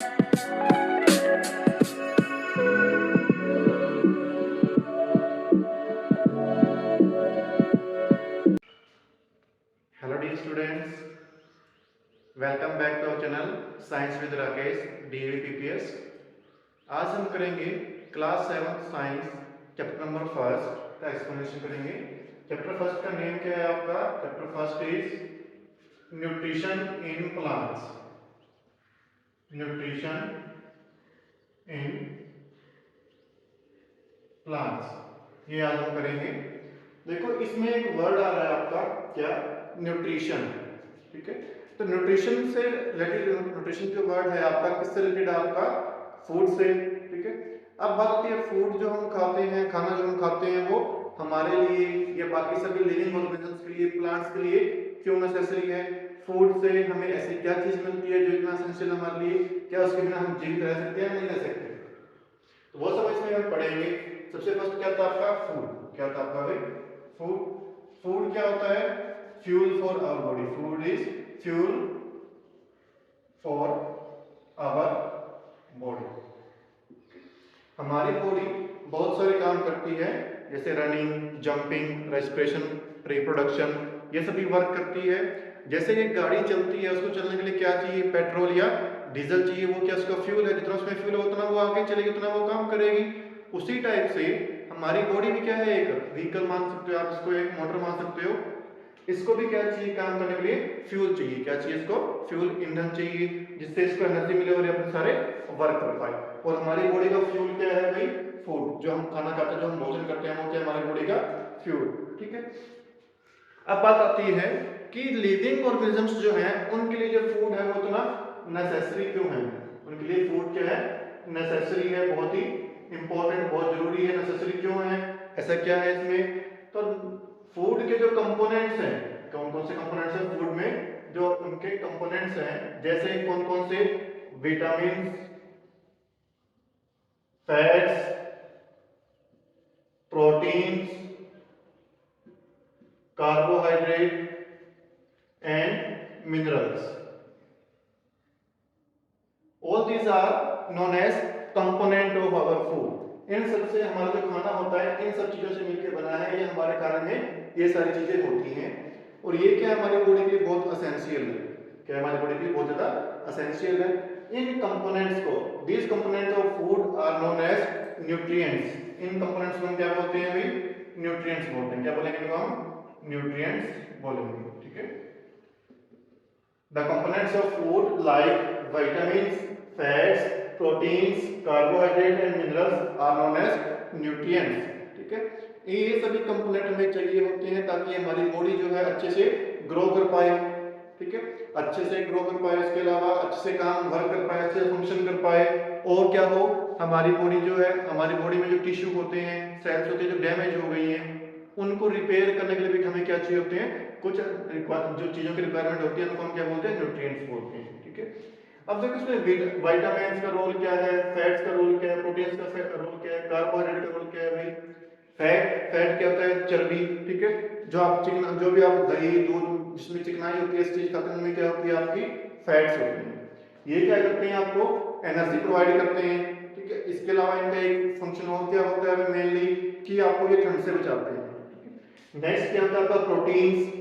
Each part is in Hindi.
Hello the students, welcome back to our channel science with Rakesh DAV आज हम करेंगे class 7 science chapter number first का एक्सप्लेनेशन करेंगे। चैप्टर फर्स्ट का नेम क्या है आपका? Chapter first is nutrition in plants. Nutrition in plants ये आज हम करेंगे। देखो इसमें एक वर्ड आ रहा है आपका, क्या? न्यूट्रिशन। ठीक है, तो न्यूट्रिशन से रिलेटेड, न्यूट्रिशन जो वर्ड है आपका किससे रिलेटेड? आपका फूड से। ठीक है, अब बात आती है फूड जो हम खाते हैं, खाना जो हम खाते हैं वो हमारे लिए या बाकी सभी लिविंग ऑर्गेनिजम्स के लिए, प्लांट्स के लिए क्यों नेसेसरी है? फूड से हमें ऐसी क्या चीज मिलती है जो इतना एसेंशियल हमारे लिए? क्या उसके बिना हम जीवित रह सकते हैं? नहीं रह सकते। तो वो सब इसमें हम पढ़ेंगे। सबसे फर्स्ट क्या था आपका? फूड। क्या था आपका भाई? फूड। फूड क्या होता है? Fuel for our body. Food is fuel for our body. हमारी बॉडी बहुत सारे काम करती है, जैसे रनिंग, जंपिंग, रेस्पिरेशन, रिप्रोडक्शन, ये सभी वर्क करती है। जैसे एक गाड़ी चलती है, उसको चलने के लिए क्या चाहिए? पेट्रोल या डीजल चाहिए। वो क्या? उसका फ्यूल है। जितना उसमें फ्यूल है उतना वो आगे चलेगी, उतना वो काम करेगी। उसी टाइप से हमारी बॉडी भी क्या है? एक व्हीकल मान सकते हो आप इसको, एक मोटर मान सकते हो। इसको भी क्या चाहिए काम करने के लिए? फ्यूल चाहिए। क्या चाहिए इसको? फ्यूल, ईंधन चाहिए, जिससे इसको एनर्जी मिले और ये अपने सारे वर्क कर पाए। और हमारी बॉडी का फ्यूल क्या है भाई? फूड। जो हम खाना खाते हैं, जो हम भोजन करते हैं, वो क्या? हमारी बॉडी का फ्यूल। ठीक है, अब बात आती है कि लिविंग ऑर्गेनिजम्स जो हैं उनके लिए जो फूड है वो इतना नेसेसरी क्यों है? उनके लिए फूड क्या है? नेसेसरी है, बहुत ही इंपॉर्टेंट, बहुत जरूरी है। नेसेसरी क्यों है? ऐसा क्या है इसमें? तो फूड के जो कंपोनेंट्स हैं, कौन कौन से कंपोनेंट्स हैं फूड में? जो उनके कंपोनेंट्स हैं, जैसे कौन कौन से? Vitamin, fats, proteins, carbohydrate and minerals. All these are known as component of our food। इन सब से हमारा जो खाना होता है, इन सब चीजों से मिलकर बना है। ये हमारे खाने में ये सारी चीजें होती हैं, और ये क्या हमारी बॉडी के लिए बहुत असेंशियल है। क्या हमारी बॉडी के लिए बहुत ज्यादा असेंशियल है? इन कंपोनेंट्स को, these components of food are known as nutrients। In components को हम क्या बोलते हैं भाई? न्यूट्रिएंट्स बोलते हैं। क्या बोलेंगे इनको हम? न्यूट्रिएंट्स बोलेंगे। ठीक है, the components of food like vitamins, fats, proteins, carbohydrate and minerals are known as nutrients। ठीक है, ये सभी कंपोनेंट हमें चाहिए होते हैं ताकि हमारी बॉडी जो है अच्छे से ग्रो कर पाए। ठीक है, अच्छे से ग्रो कर पाए, इसके अलावा अच्छे से काम वर्क कर पाए, अच्छे से फंक्शन कर पाए। और क्या हो, हमारी बॉडी जो है, हमारी बॉडी में जो टिश्यू होते हैं, सेल्स होते हैं जो डैमेज हो गई हैं, उनको रिपेयर करने के लिए भी हमें क्या चाहिए होते हैं? कुछ जो चीजों की रिक्वायरमेंट होती है उनको हम क्या बोलते हैं? न्यूट्रिएंट्स बोलते हैं। ठीक है, अब देखो इसमें विटामिन का रोल क्या है, फैट्स का रोल क्या है, प्रोटीन्स का रोल क्या है, कार्बोहाइड्रेट का रोल क्या है भाई? फैट। फैट क्या होता है? चर्बी। ठीक है, जो आप चिकना, जो भी आप दही, दूध जिसमें चिकनाई होती है, इस चीज खाते हैं, उनमें क्या होती है? आपकी फैट्स होती है। ये क्या करते हैं? आपको एनर्जी प्रोवाइड करते हैं। ठीक है, इसके अलावा इनका एक फंक्शन और क्या होता है मेनली, कि आपको ये ठंड से बचाते हैं। नेक्स्ट क्या होता है आपका? प्रोटीन्स।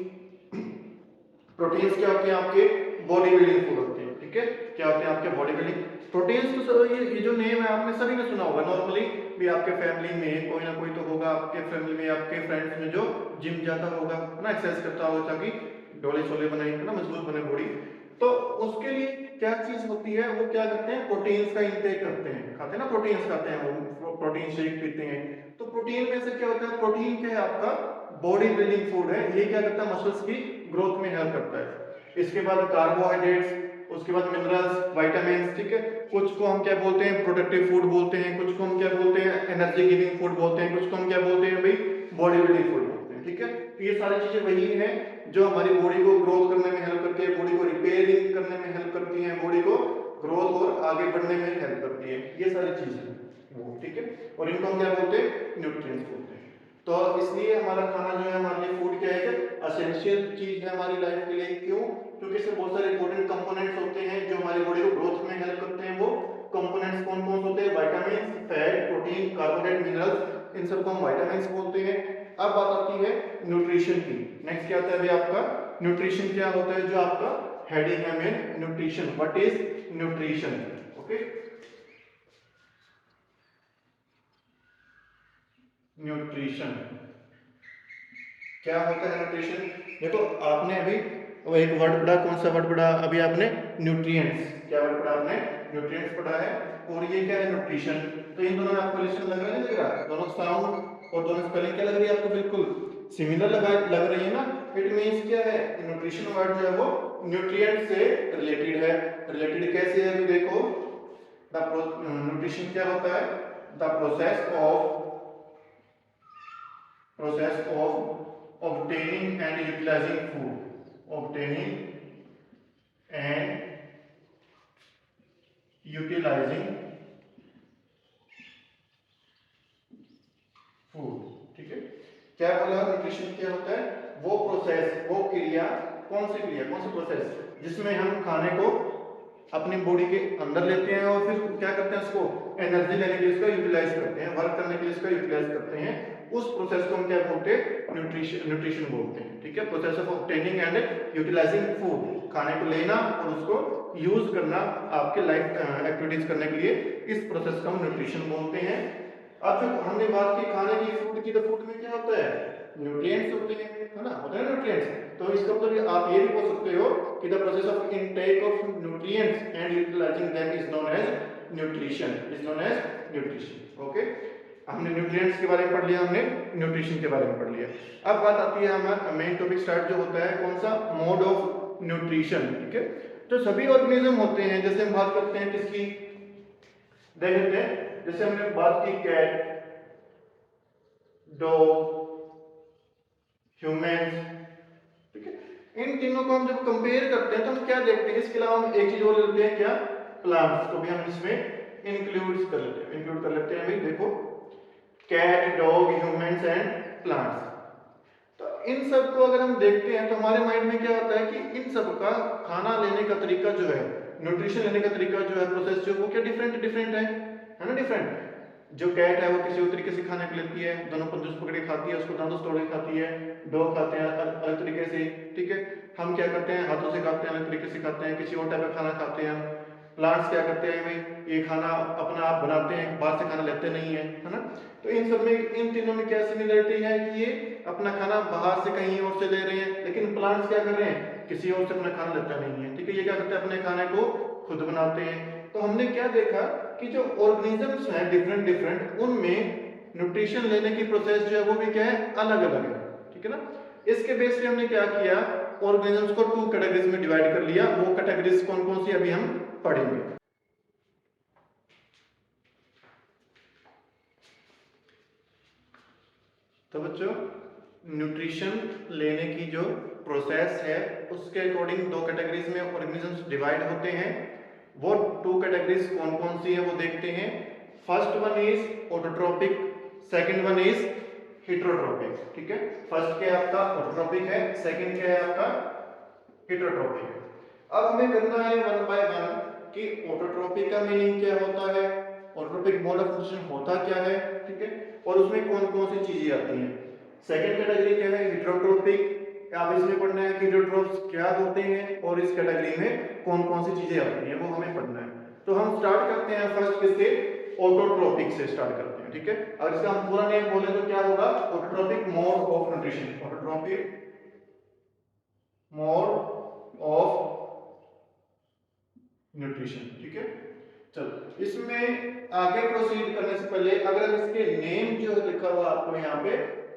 प्रोटीन्स क्या होते हैं? आपके बॉडी बिल्डिंग फूड होते हैं। ठीक है, क्या होते हैं आपके? Body building proteins. तो ये जो नेम है आपने सभी ने सुना होगा नॉर्मली भी। आपके फैमिली में कोई ना कोई तो होगा, आपके फैमिली में, आपके फ्रेंड्स में जो जिम जाता होगा ना, एक्सरसाइज करता होगा ताकि डोले शोले बने ना, मजबूत बने बॉडी। तो उसके लिए क्या चीज होती है? वो क्या करते हैं? प्रोटीन्स का इंटेक करते हैं, खाते हैं ना, प्रोटीन्स खाते हैं, वो प्रोटीन शेक पीते हैं। तो प्रोटीन में से क्या होता है? प्रोटीन क्या है आपका? बॉडी बिल्डिंग फूड है। ये क्या करता है? मसल्स की ग्रोथ में हेल्प करता है। इसके बाद कार्बोहाइड्रेट्स, उसके बाद मिनरल्स, विटामिन। ठीक है, कुछ को हम क्या बोलते हैं? प्रोटेक्टिव फूड बोलते हैं, कुछ को हम क्या बोलते हैं? एनर्जी गिविंग फूड बोलते हैं, कुछ को हम क्या बोलते हैं भाई? बॉडी बिल्डिंग फूड बोलते हैं। ठीक है, तो ये सारी चीजें वही हैं जो हमारी बॉडी को ग्रोथ करने में हेल्प करती है, बॉडी को रिपेयरिंग करने में हेल्प करती है, बॉडी को ग्रोथ और आगे बढ़ने में हेल्प करती है। ये सारी चीजें वो। ठीक है, और इनको हम क्या बोलते हैं? न्यूट्रिएंट्स बोलते हैं। तो इसलिए हमारा खाना जो है, हमारे लिए फूड क्या है? असेंशियल चीज है हमारी लाइफ के लिए। क्यों? क्योंकि इसमें बहुत सारे इंपॉर्टेंट कंपोनेंट्स होते हैं जो हमारी बॉडी को ग्रोथ में हेल्प करते हैं। वो कंपोनेंट्स कौन कौन से होते हैं? Vitamin, fat, protein, carbohydrate, minerals, इन सबको हम विटामिन्स बोलते हैं। अब बात आती है न्यूट्रिशन की। नेक्स्ट क्या आता है अभी आपका न्यूट्रिशन क्या होता है, जो आपका हेडिंग है main nutrition. What is nutrition? Okay, nutrition क्या होता है? न्यूट्रिशन देखो, आपने अभी एक वर्ड पढ़ा, कौन सा वर्ड पढ़ा अभी आपने? न्यूट्रिएंट्स। क्या वर्ड पढ़ा आपने? न्यूट्रिएंट्स पढ़ा है। और ये क्या है? न्यूट्रिशन। तो इन दोनों में आपको रिलेशन लग रहा है, नहीं लग रहा? दोनों साउंड और दोनों स्पेलिंग क्या लग रही है आपको? बिल्कुल सिमिलर लग रही है ना। इट मींस क्या है? न्यूट्रिशन वर्ड जो है वो न्यूट्रिएंट से रिलेटेड है। रिलेटेड कैसे है? अभी देखो, द न्यूट्रिशन क्या होता है? The process of obtaining and utilizing food, obtaining and utilizing food। ठीक है, क्या बोला? न्यूट्रिशन क्या होता है? वो प्रोसेस, वो क्रिया, कौन सी क्रिया, कौन सी प्रोसेस जिसमें हम खाने को अपनी बॉडी के अंदर लेते हैं और फिर क्या करते हैं? उसको एनर्जी लेने के लिए इसका यूटिलाइज करते हैं, वर्क करने के लिए इसका यूटिलाइज करते हैं। उस प्रोसेस को हम क्या बोलते हैं? न्यूट्रिशन बोलते हैं। ठीक है, process of obtaining and utilizing food, खाने को लेना और उसको यूज करना आपके लाइफ एक्टिविटीज करने के लिए, इस प्रोसेस को हम न्यूट्रिशन बोलते हैं। अब जो हमने बात की खाने की, फूड की, तो फूड में क्या होता है? न्यूट्रिएंट्स होते हैं, है ना? होते हैं न्यूट्रिएंट्स। तो इसका मतलब आप ये भी बोल सकते हो कि the process of intake of nutrients and utilizing them is known as nutrition, is known as nutrition. Okay, हमने न्यूट्रिएंट्स के बारे में पढ़ लिया, हमने न्यूट्रिशन के बारे में पढ़ लिया। अब बात आती है हमारा मेन टॉपिक स्टार्ट जो होता है, कौन सा? Mode of nutrition. ठीक है, तो सभी ऑर्गेनिज्म होते हैं, जैसे हम बात करते हैं किसकी, देख लेते हैं। जैसे हमने बात की कैट, डॉग, ह्यूमंस। ठीक है, इन तीनों को हम जब कंपेयर करते हैं तो हम क्या देखते हैं? इसके अलावा हम एक चीज और लेते हैं, क्या? प्लांट्स को भी हम इसमें इंक्लूड कर लेते हैं। भाई देखो, cat, dog, humans and plants. तो इन सब को अगर हम देखते हैं तो हमारे माइंड में क्या होता है कि इन सब का खाना लेने का तरीका जो है, न्यूट्रिशन लेने का तरीका जो है, प्रोसेस जो, वो क्या डिफरेंट है ना? डिफरेंट। जो कैट है वो किसी और तरीके से खाने को लेती है, दोनों पंजों से पकड़ के खाती है, उसको दांतों से तोड़ के खाती है। डॉग खाते हैं अलग तरीके से। ठीक है, हम क्या करते हैं? हाथों से खाते हैं, अलग तरीके से खाते हैं, किसी और टाइप का खाना खाते हैं हम। प्लांट्स क्या करते हैं भाई? ये खाना अपना आप बनाते हैं, बाहर से खाना लेते नहीं है ना? तो इन सब में, इन तीनों में क्या सिमिलरिटी है कि ये अपना खाना बाहर से कहीं और से ले रहे हैं, लेकिन प्लांट्स क्या कर रहे हैं? किसी और से अपना खाना लेता नहीं है। ठीक है, ये क्या करते हैं? अपने खाने को खुद बनाते हैं। तो हमने क्या देखा कि जो ऑर्गेनिजम्स हैं डिफरेंट, उनमें न्यूट्रिशन लेने की प्रोसेस जो है वो भी क्या है? अलग अलग है। ठीक है ना? इसके बेस पे हमने क्या किया? ऑर्गेनिजम्स को 2 कैटेगरीज में डिवाइड कर लिया। वो कैटेगरीज कौन कौन सी अभी हम पढ़ेंगे। तो बच्चों, न्यूट्रिशन लेने की जो प्रोसेस है उसके अकॉर्डिंग 2 कैटेगरीज में ऑर्गेनिजम्स डिवाइड होते हैं। वो 2 कैटेगरीज कौन कौन सी है वो देखते हैं। First one is autotrophic, second one is heterotrophic. ठीक है, फर्स्ट क्या है आपका? ऑटोट्रोपिक है, सेकंड क्या है आपका? हेटरोट्रोपिक है। अब हमें करना है वन बाय वन कि ऑटोट्रोपिक का मीनिंग क्या होता है, ऑटोट्रोपिक मोड ऑफ न्यूट्रिशन होता क्या है। ठीक है, और उसमें कौन कौन सी चीजें आती हैं। सेकंड कैटेगरी क्या है? हेटरोट्रोपिक। आप इसमें पढ़ना है कि हेटरोट्रोप्स क्या होते हैं और इस कैटेगरी में कौन कौन सी चीजें आती हैं, वो हमें पढ़ना है। तो हम स्टार्ट करते हैं फर्स्ट किससे? ऑटोट्रोपिक से स्टार्ट करते हैं। ठीक है, अगर इसका हम पूरा नेम बोले तो क्या होगा? Autotrophic mode of nutrition, autotrophic mode of nutrition. ठीक है, चलो इसमें आगे प्रोसीड करने से पहले अगर हम इसके नेम जो लिखा हुआ आपको यहाँ पे,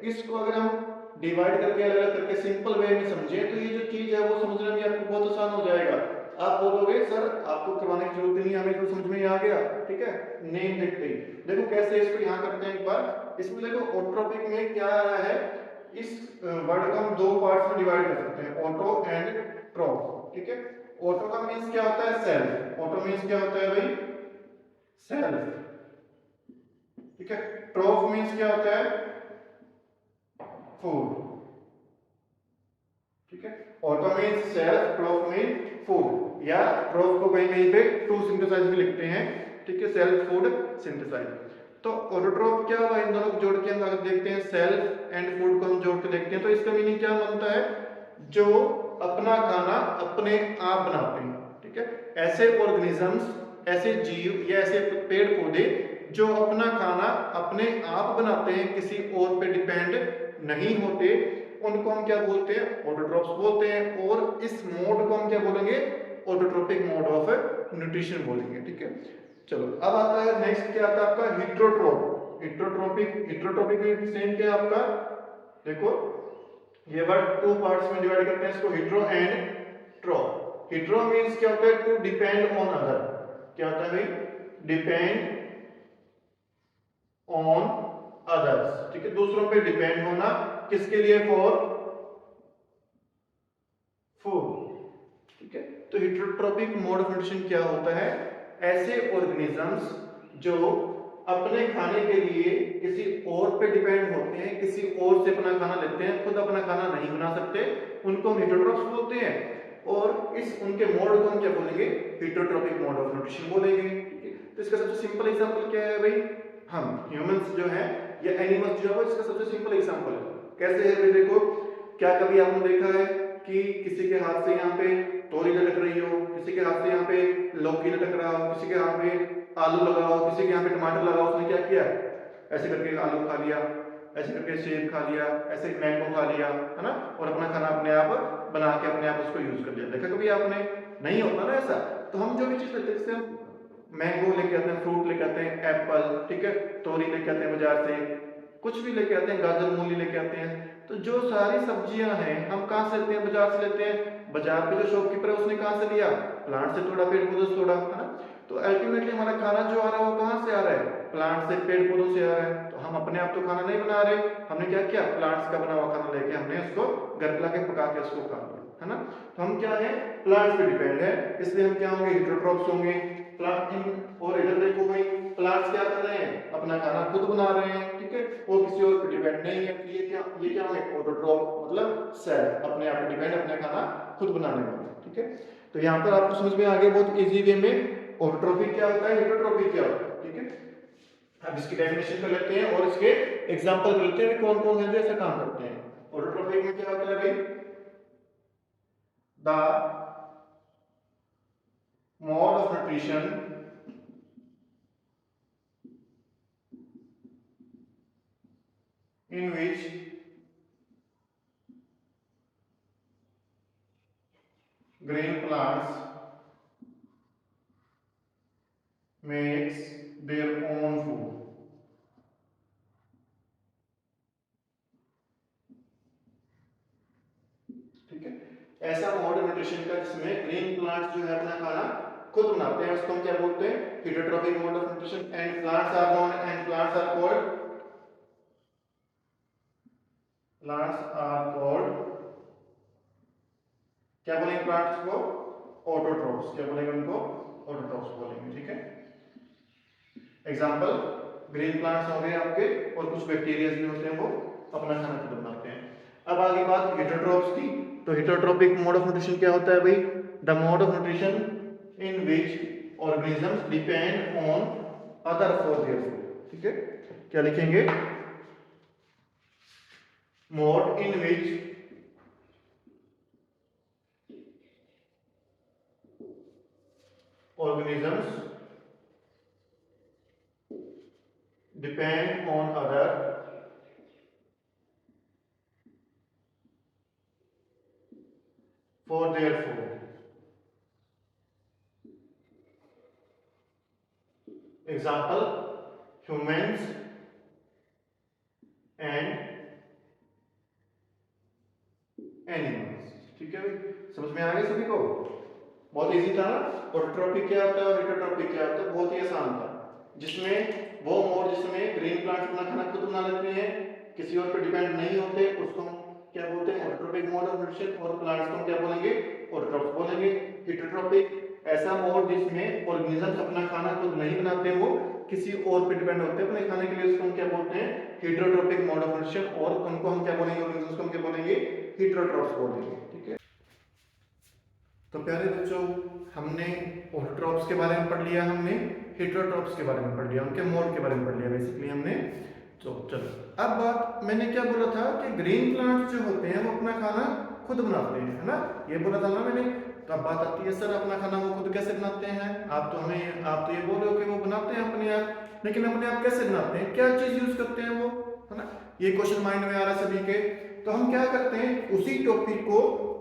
इसको अगर हम डिवाइड करके अलग अलग करके सिंपल वे में समझे तो ये जो चीज है वो समझने में आपको बहुत आसान हो जाएगा। आप बोलोगे सर आपको करवाने की जरूरत नहीं, हमें तो समझ में ही आ गया। ठीक है, नेम देखते ही देखो कैसे इसको यहाँ करते हैं एक बार। इसमें देखो ऑटोट्रोपिक में क्या आया है, इस वर्ड को हम 2 पार्ट्स में डिवाइड कर सकते हैं, ऑटो एंड ट्रोप। ठीक है, ऑटो का मीन्स क्या होता है? सेल्फ। ऑटो मीन्स क्या होता है भाई? सेल्फ। ठीक है, ट्रोफ मीन्स क्या होता है? फूड। ठीक है। Auto means self, troph mean food, या ट्रोफ को कहीं कहीं पे टू सिंथेसाइज भी लिखते हैं, ठीक है, सेल्फ फूड सिंथेसाइज। तो ऑटोट्रॉफ क्या हुआ, इन दोनों को जोड़ के हम अगर देखते हैं, सेल्फ एंड फूड को हम जोड़ के देखते हैं, तो इसका मीनिंग क्या बनता है, जो अपना खाना अपने आप बनाते हैं, ठीक है। ऐसे ऑर्गेनिजम्स, ऐसे जीव या ऐसे पेड़ पौधे जो अपना खाना अपने आप बनाते हैं, किसी और पे डिपेंड नहीं होते, उनको हम क्या बोलते हैं, ऑटोट्रॉफ्स बोलते हैं। और इस मोड को हम क्या बोलेंगे, ऑटोट्रोपिक मोड ऑफ न्यूट्रिशन बोलेंगे, ठीक है। चलो अब आता है नेक्स्ट, क्या आता है आपका हिट्रोट्रोप। हिट्रोट्रोपिक में सेम क्या है आपका, देखो ये वर्ड टू पार्ट्स में डिवाइड करते हैं इसको, हिट्रो एंड ट्रोप। हिट्रो मींस क्या होता है, टू डिपेंड ऑन अदर, क्या होता है भाई, डिपेंड ऑन अदर्स, ठीक है, दूसरों पे डिपेंड होना, किसके लिए, फॉर फूड, ठीक है। तो हिट्रोट्रोपिक मोड ऑफ न्यूट्रिशन क्या होता है, ऐसे ऑर्गेनिजम्स जो अपने खाने के लिए किसी और पे डिपेंड होते हैं, किसी और से अपना खाना लेते हैं, खुद अपना खाना नहीं बना सकते, उनको हम हिट्रोट्रोप्स बोलते हैं। और इस उनके मोड को हम क्या बोलेंगे, हिट्रोट्रोपिक मोड ऑफ न्यूट्रिशन बोलेंगे, ठीक है। तो इसका सबसे सिंपल एग्जांपल क्या है भाई, हम ह्यूमंस जो है या एनिमल्स जो है, इसका सबसे सिंपल एग्जांपल है, कैसे है भाई, देखो क्या कभी आपने देखा है कि किसी के हाथ से यहाँ पे तोरी लटक रही हो, किसी के हाथ से यहाँ पे लौकी लटक रहा हो, किसी के हाथ पे आलू लगा हो, किसी के यहाँ पे टमाटर लगा हो, उसने क्या किया, ऐसे करके आलू खा लिया, ऐसे करके सेब खा लिया, ऐसे मैंगो खा लिया, है ना, और अपना खाना अपने आप बना के अपने आप उसको यूज कर लिया। देखा कभी आपने, नहीं होता ना ऐसा। तो हम जो भी चीज लेते हैं, जैसे हम मैंगो लेके आते हैं, फ्रूट लेके आते हैं, एप्पल, ठीक है, तोरी लेके आते हैं बाजार से, कुछ भी लेके आते हैं, गाजर मूली लेके आते हैं, तो जो सारी सब्जियां हैं हम कहाँ से लेते हैं, बाजार से लेते हैं। बाजार पे जो शॉपकीपर है उसने कहाँ से लिया, प्लांट से तोड़ा, पेड़ पौधों से तोड़ा, है ना। तो अल्टीमेटली हमारा खाना जो आ रहा है वो कहाँ से आ रहा है, प्लांट से, पेड़ पौधों से आ रहा है। तो हम अपने आप तो खाना नहीं बना रहे, हमने क्या किया, प्लांट्स का बना हुआ खाना लेके हमने उसको घर पे लाके पका के उसको खा लिया, है ना। तो हम क्या है, प्लांट्स पे डिपेंड है, इसलिए हम क्या होंगे, हिट्रोट्रोप्स होंगे। प्लांट, और इधर देखो भाई, प्लांट्स क्या कर रहे हैं, अपना खाना खुद बना रहे हैं, ठीक है, वो किसी और पे डिपेंड नहीं है। ये क्या है, ऑटोट्रोप, मतलब सेल्फ, अपने आप पे डिपेंड, अपने खाना खुद बनाने वाला, ठीक है। तो यहाँ पर आपको समझ में आ गया बहुत इजी वे में ऑटोट्रोपिक क्या होता है, हिट्रोट्रोपिक क्या होता है, ठीक है। अब इसकी डेफिनेशन कर लेते हैं और इसके एग्जांपल कर लेते हैं, कौन कौन है जो ऐसा काम करते हैं। ऑटोट्रोपिक में क्या होता है भाई, the mode of nutrition in which green plants makes their own food, ठीक है। ऐसा मोड न्यूट्रिशन का जिसमें ग्रीन प्लांट्स जो है अपना खाना खुद बनाते हैं, उसको हम क्या बोलते हैं, heterotrophic mode of nutrition. And plants are known, and plants are called क्या बोलेंगे, प्लांट्स को ऑटोट्रोप्स, क्या बोलेंगे उनको, ऑटोट्रोप्स बोलेंगे, ठीक है। एग्जांपल, ग्रीन प्लांट्स हो गए आपके, और कुछ बैक्टीरिया भी होते हैं वो अपना खाना खुद बनाते हैं। अब आगे बात हेटेरोट्रोप्स की। तो हेटेरोट्रोपिक मोड ऑफ न्यूट्रिशन क्या होता है भाई, the mode of nutrition in which organisms depend on other for their food, ठीक है। क्या लिखेंगे, mode in which organisms depend on other for their food. Example, humans and animals, ठीक है भाई, समझ में आ गया सभी को, बहुत इजी था ना। ऑटोट्रोपिक क्या होता है और हेटेरोट्रोपिक क्या होता है, बहुत ही आसान था, जिसमें वो मोड जिसमें ग्रीन प्लांट्स अपना खाना खुद बना लेते हैं, किसी और पर डिपेंड नहीं होते, उसको हम क्या बोलते हैं, ऑटोट्रोपिक मोड ऑफ न्यूट्रिशन। और प्लांट्स को क्या बोलेंगे, ऑटोट्रोप्स बोलेंगे। हेटेरोट्रोपिक ऐसा मोड जिसमें ऑर्गेनिजम्स अपना खाना खुद नहीं बनाते, वो किसी और पे डिपेंड होते हैं अपने खाने के लिए, उसको हम क्या बोलते हैं, हेटेरोट्रोपिक मोड ऑफ न्यूट्रिशन। और उनको हम क्या बोलेंगे, ऑर्गेनिजम्स को हम क्या बोलेंगे, हेटेरोट्रोप्स बोलेंगे, ठीक है। तो प्यारे बच्चों, हमने ऑटोट्रॉप्स के बारे में पढ़ लिया, हमने हेटेरोट्रॉप्स के बारे में पढ़ लिया, उनके मोड के बारे में पढ़ लिया बेसिकली हमने। तो चलो अब बात मैंने क्या बोला था कि ग्रीन प्लांट्स जो होते हैं वो अपना खाना खुद बनाते हैं, है ना, ये बोला था ना मैंने। तो अब बात आती है सर अपना खाना वो खुद कैसे बनाते हैं? आप तो ये बोल रहे हो कि वो बनाते हैं अपने आप, लेकिन अपने आप कैसे बनाते हैं, क्या चीज यूज करते हैं वो, है ना, ये क्वेश्चन माइंड में आ रहा है सभी के। तो हम क्या करते हैं, उसी टॉपिक को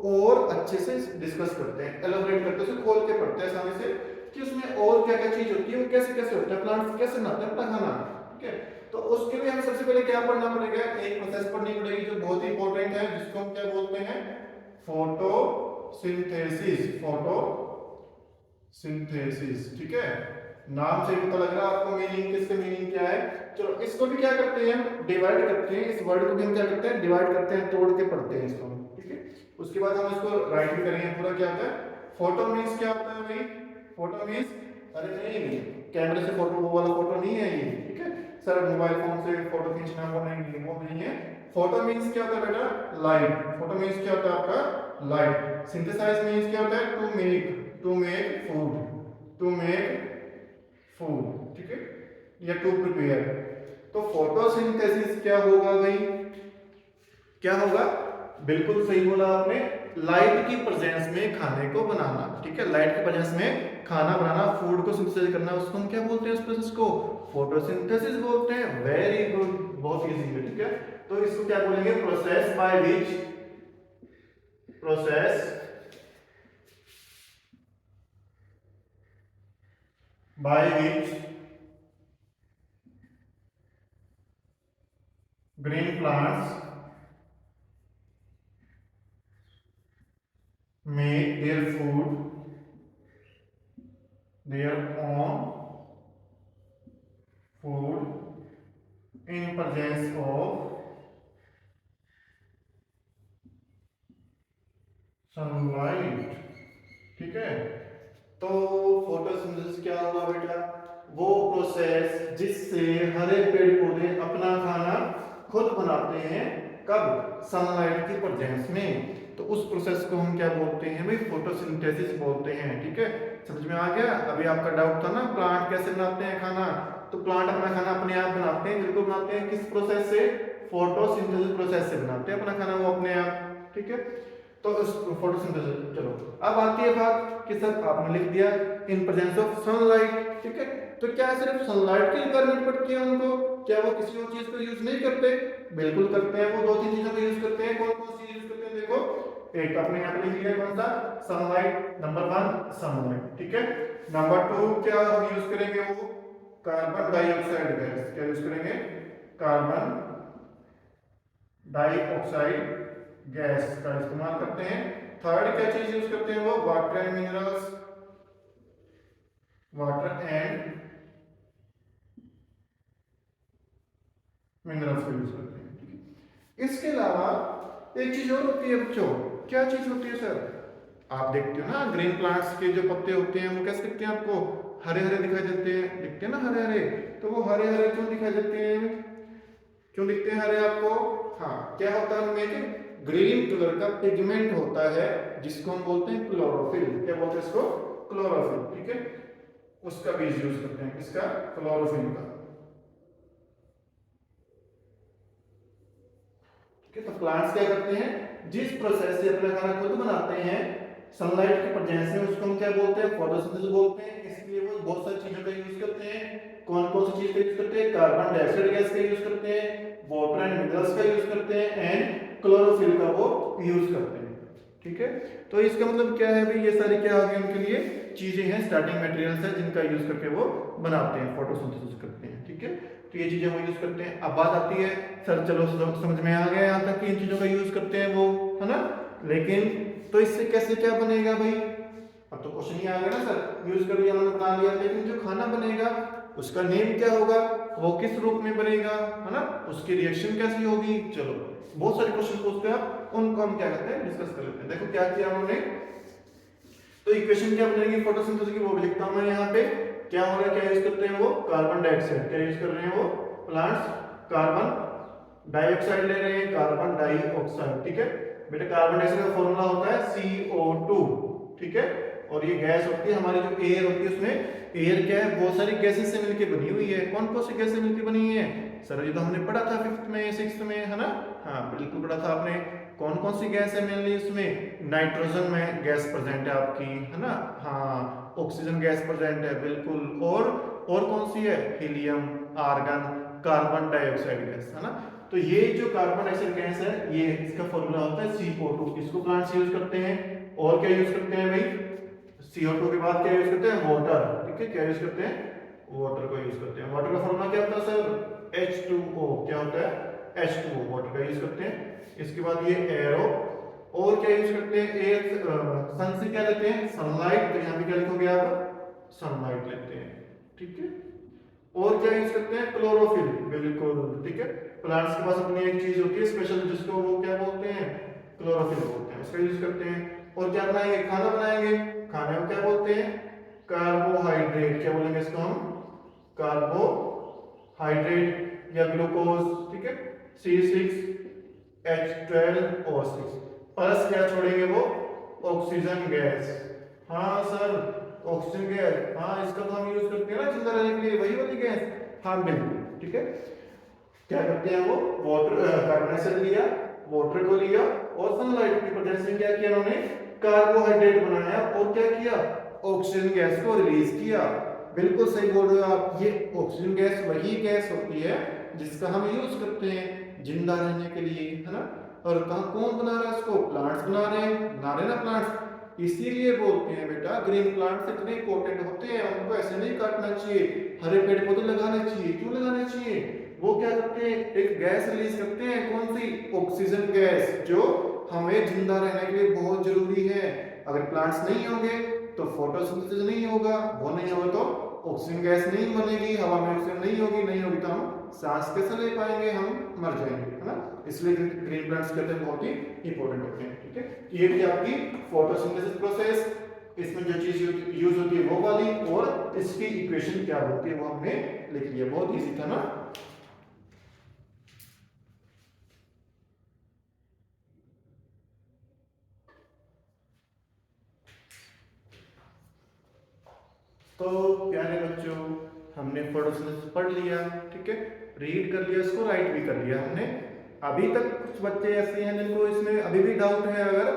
और अच्छे से डिस्कस करते हैं, एलाबोरेट करते हैं, उसे खोल के पढ़ते हैं आसानी से कि उसमें और क्या क्या चीज होती है, वो कैसे कैसे होता है, प्लांट्स कैसे बनाते हैं अपना खाना। ठीक है, तो उसके लिए हमें सबसे पहले क्या पढ़ना पड़ेगा, एक प्रोसेस पढ़नी पड़ेगी जो बहुत ही इंपॉर्टेंट है, जिसको हम क्या बोलते हैं, फोटोसिंथेसिस। फोटोसिंथेसिस, ठीक है, नाम से पता लग रहा है आपको मीनिंग, किसका मीनिंग क्या है। चलो इसको भी क्या करते हैं, डिवाइड करते हैं, इस वर्ड को भी हम क्या करते हैं, डिवाइड करते हैं, तोड़ के पढ़ते हैं इसको, ठीक है। उसके बाद हम इसको राइट भी करेंगे पूरा, क्या होता है फोटो मीन्स, क्या होता है भाई, फोटो मीन्स, अरे नहीं कैमरे से फोटो वो वाला फोटो नहीं है ये, ठीक है सर, मोबाइल फोन से फोटो खींचना वो नहीं है। फोटो मीन्स क्या होता है बेटा, लाइट। फोटो मीन्स क्या होता है आपका, लाइट। सिंथेसाइज मीन्स क्या होता है, टू मेक फूड, ठीक है, या टू प्रिपेयर। तो फोटोसिंथेसिस क्या होगा भाई, क्या होगा, बिल्कुल सही बोला आपने, लाइट की प्रेजेंस में खाने को बनाना, ठीक है, लाइट की प्रेजेंस में खाना बनाना, फूड को सिंथेसाइज करना, उसको हम क्या बोलते हैं, इस प्रोसेस को फोटोसिंथेसिस बोलते हैं। वेरी गुड, बहुत इजी है, ठीक है। तो इसको क्या बोलेंगे, process by which green plants make their own food in presence of sunlight, ठीक है। तो फोटोसिंथेसिस क्या हुआ बेटा, वो प्रोसेस जिससे हरे पेड़ पौधे अपना खाना खुद बनाते हैं, कब, सनलाइट की प्रेजेंस में। तो उस प्रोसेस को हम क्या बोलते हैं भाई, फोटोसिंथेसिस बोलते हैं, ठीक है। समझ में आ गया? अभी आपका डाउट था ना प्लांट कैसे बनाते हैं खाना, तो प्लांट अपना खाना अपने आप बनाते हैं, बिल्कुल बनाते हैं, किस प्रोसेस से, फोटोसिंथेसिस प्रोसेस से बनाते हैं अपना खाना वो अपने आप, ठीक है। तो इस फोटोसिंथेसिस, चलो अब आती है बात कि सर आपने लिख दिया इन प्रेजेंस ऑफ सनलाइट, ठीक है, तो क्या सिर्फ सनलाइट की रिक्वायरमेंट पड़ती है उनको, क्या वो किसी और चीज को यूज नहीं करते? बिल्कुल करते हैं, वो दो तीन चीजों को यूज करते हैं। कौन कौन सी यूज करते हैं, देखो, एक आपने यहाँ पे लिख लिया कौन सा, सनलाइट, नंबर 1 सनलाइट, ठीक है। नंबर 2 क्या यूज करेंगे, वो कार्बन डाइऑक्साइड गैस, क्या यूज करेंगे, कार्बन डाइऑक्साइड गैस का इस्तेमाल करते हैं। थर्ड क्या चीज यूज करते हैं, वो वाटर एंड मिनरल्स को यूज करते हैं। इसके अलावा एक चीज और होती है बच्चों, क्या चीज होती है सर, आप देखते हो ना ग्रीन प्लांट्स के जो पत्ते होते हैं वो कैसे दिखते हैं आपको, हरे हरे दिखाई देते हैं, दिखते हैं ना हरे हरे। तो वो हरे हरे क्यों दिखाई देते हैं, क्यों दिखते हैं हरे आपको, हाँ, क्या होता है उनमें, ग्रीन कलर का पिगमेंट होता है जिसको हम बोलते हैं क्लोरोफिल, क्या बोलते हैं इसको, क्लोरोफिल, ठीक है। उसका बीज यूज करते हैं, किसका, क्लोरोफिल का, ठीक है। तो प्लांट्स क्या करते हैं, जिस प्रोसेस से अपना खाना खुद बनाते हैं सनलाइट की प्रेजेंस में, उसको हम क्या बोलते हैं, फोटोसिंथेसिस बोलते हैं। इसलिए वो बहुत सारी चीजों का यूज करते हैं। कौन कौन सी चीज का यूज करते हैं, कार्बन डाइऑक्साइड गैस का यूज करते हैं, वाटर एंड मिनरल्स का यूज करते हैं, एंड क्लोरोफिल का वो यूज करते हैं, ठीक है। तो इसका मतलब क्या है भाई, ये सारी क्या आ गई उनके लिए चीजें हैं, स्टार्टिंग मटेरियल्स है जिनका यूज करके वो बनाते हैं, फोटोसिंथेसिस करते हैं, ठीक है। तो ये चीजें वो यूज करते हैं। अब बात आती है सर, चलो समझ में आ गया यहाँ तक कि इन चीजों का यूज करते हैं वो, है ना, लेकिन तो इससे कैसे क्या बनेगा भाई, अब तो क्वेश्चन ही आ गया ना सर, यूज कर लिया हमने, बना लिया, लेकिन जो खाना बनेगा उसका नेम क्या होगा, वो किस रूप में बनेगा, है ना, उसकी रिएक्शन कैसी होगी। चलो बहुत सारे क्वेश्चन पूछते हैं आप, उनको हम क्या करते हैं, डिस्कस कर लेते हैं। देखो क्या किया उन्होंने, तो इक्वेशन क्या बनेगी फोटोसिंथेसिस की, वो भी लिखता हूं मैं यहाँ पे। क्या हो रहा है, क्या यूज करते हैं वो, कार्बन डाइऑक्साइड, क्या यूज कर रहे हैं वो प्लांट्स, कार्बन डाइऑक्साइड ले रहे हैं, कार्बन डाइऑक्साइड, ठीक है बेटा। कार्बन डाइऑक्साइड का फॉर्मूला होता है CO2, ठीक है। और ये गैस होती है हमारी, जो एयर होती है उसमें एयर क्या है, बहुत सारी गैसेस से मिलकर बनी हुई है। कौन कौन सी गैस से मिलकर बनी है सर, ये तो हमने पढ़ा था 5th में 6th में, है ना। हाँ बिल्कुल पढ़ा था आपने। कौन कौन सी गैस है मेनली इसमें, नाइट्रोजन में गैस प्रेजेंट है आपकी, है ना। हाँ ऑक्सीजन गैस प्रेजेंट है बिल्कुल। और कौन सी है, helium, argon, carbon dioxide gas, है ना। तो ये जो कार्बन डाइऑक्साइड गैस है, ये इसका फॉर्मूला होता है CO2। इसको प्लांट्स यूज करते हैं। और क्या यूज करते हैं भाई, CO2 के बाद क्या यूज करते हैं, वाटर, ठीक है। क्या यूज करते हैं, वाटर को यूज करते हैं। वाटर का फॉर्मूला क्या होता है सर, H2O। क्या होता है, H2O, वाटर का यूज करते हैं। इसके बाद ये एरो, और क्या यूज करते हैं, एयर, सन से क्या लेते हैं, सनलाइट। तो यहाँ पे क्या लिखोगे आप, सनलाइट लेते हैं, ठीक है। और क्या यूज करते हैं, क्लोरोफिल, बिल्कुल ठीक है। प्लांट्स के पास अपनी एक चीज होती है स्पेशल, जिसको वो क्या बोलते हैं, क्लोरोफिल बोलते हैं, उसका यूज करते हैं। और क्या बनाएंगे, खाना बनाएंगे। खाने को क्या बोलते हैं, कार्बोहाइड्रेट। क्या बोलेंगे इसको हम, कार्बोहाइड्रेट या ग्लूकोज, ठीक है। C6H12O6 प्लस क्या छोड़ेंगे वो, ऑक्सीजन गैस। हाँ सर ऑक्सीजन गैस, हाँ इसका तो हम यूज करते हैं ना जिंदा रहने के लिए, वही वाली गैस। हाँ बिल्कुल ठीक है। क्या करते हैं वो, वाटर, कार्बन डाइऑक्साइड लिया, वाटर को लिया, और सनलाइट की प्रेजेंस में क्या किया उन्होंने, कार्बोहाइड्रेट बनाया, और क्या किया, ऑक्सीजन गैस को रिलीज किया। बिल्कुल सही बोल रहे हो आप। ये ऑक्सीजन गैस वही गैस होती है जिसका हम यूज करते हैं जिंदा रहने के लिए, है ना। और कहा कौन बना रहा है इसको, प्लांट्स बना रहे हैं, बना रहे ना प्लांट्स। इसीलिए बोलते हैं बेटा ग्रीन प्लांट्स इतने इंपॉर्टेंट होते हैं, उनको ऐसे नहीं काटना चाहिए, हरे पेड़ पौधे लगाने चाहिए। क्यों लगाने चाहिए, वो क्या करते हैं, एक गैस रिलीज करते हैं, कौन सी, ऑक्सीजन गैस, जो हमें जिंदा रहने के लिए बहुत जरूरी है। अगर प्लांट्स नहीं होंगे तो फोटोसिंथेसिस नहीं होगा, वो नहीं होगा तो ऑक्सीजन गैस नहीं बनेगी, हवा में ऑक्सीजन नहीं होगी तो हम सांस कैसे ले पाएंगे, हम मर जाएंगे, है ना। इसलिए ग्रीन प्लांट्स कहते हैं बहुत ही इंपॉर्टेंट होते हैं, ठीक है। ये थी आपकी फोटोसिंथेसिस प्रोसेस। इसमें जो चीज यूज होती है वो वाली, और इसकी इक्वेशन क्या होती है वो हमने लिख लिया, बहुत इजी था ना। तो प्यारे बच्चों, हमने फोटोसिंथेसिस पढ़ लिया, ठीक है, रीड कर लिया, इसको राइट भी कर लिया हमने। अभी तक कुछ बच्चे ऐसे हैं जिनको इसमें अभी भी डाउट है, अगर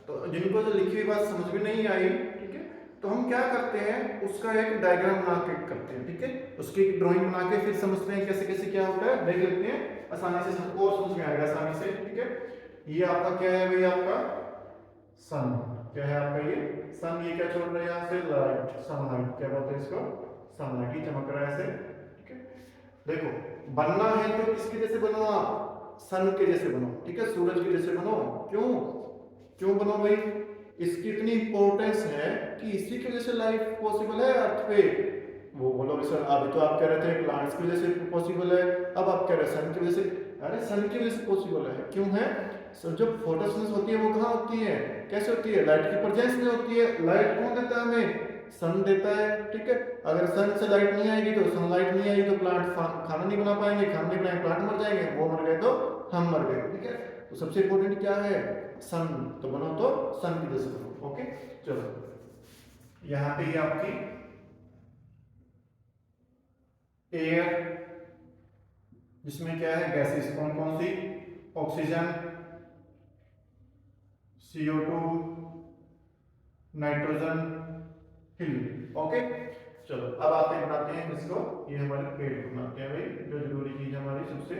तो जिनको जो लिखी हुई बात समझ में नहीं आई, ठीक है, तो हम क्या करते हैं, उसका एक डायग्राम बना के करते हैं, ठीक है। उसकी एक ड्राइंग बना के फिर समझते हैं कैसे कैसे क्या होता है, देख लेते हैं, आसानी से सबको समझ में आएगा आसानी से, ठीक है। ये आपका क्या है भाई, आपका सन, क्या है आपका ये सन। ये क्या छोड़ रहा है यहाँ से, लाइट, सनलाइट, क्या बोलते हैं इसको, सनलाइट ही चमक रहा है ऐसे, ठीक है। देखो बनना है तो किसके जैसे बनो आप, सन के जैसे बनो, ठीक है, सूरज के जैसे बनो। क्यों क्यों बनो भाई, इसकी इतनी इंपॉर्टेंस है कि इसी की वजह से लाइफ पॉसिबल है अर्थ पे। वो बोलोगे सर अभी तो आप कह रहे थे प्लांट्स की वजह से पॉसिबल है, अब आप कह रहे हैं सन की वजह से। अरे सन की वजह से पॉसिबल है, क्यों है सर, जब फोटोसिंथेसिस होती है वो कहाँ होती है, कैसे होती है, लाइट की प्रेजेंस में होती है। लाइट कौन देता है हमें, सन देता है, ठीक है। अगर सन से लाइट नहीं आएगी तो सनलाइट नहीं आएगी तो प्लांट खाना नहीं बना पाएंगे, खाना नहीं बनाएंगे प्लांट मर जाएंगे, वो मर गए तो हम मर गए, ठीक है। तो सबसे इंपॉर्टेंट क्या है, सन, तो बनो तो सन की वजह से बनो, ओके। चलो यहाँ पे ये आपकी एयर, जिसमें क्या है गैसेस, कौन कौन सी, oxygen, CO2, nitrogen, helium, okay. चलो अब आते हैं बनाते हैं इसको, ये हमारे पेड़ को बनाते हैं भाई, जो जरूरी चीज है हमारी सबसे।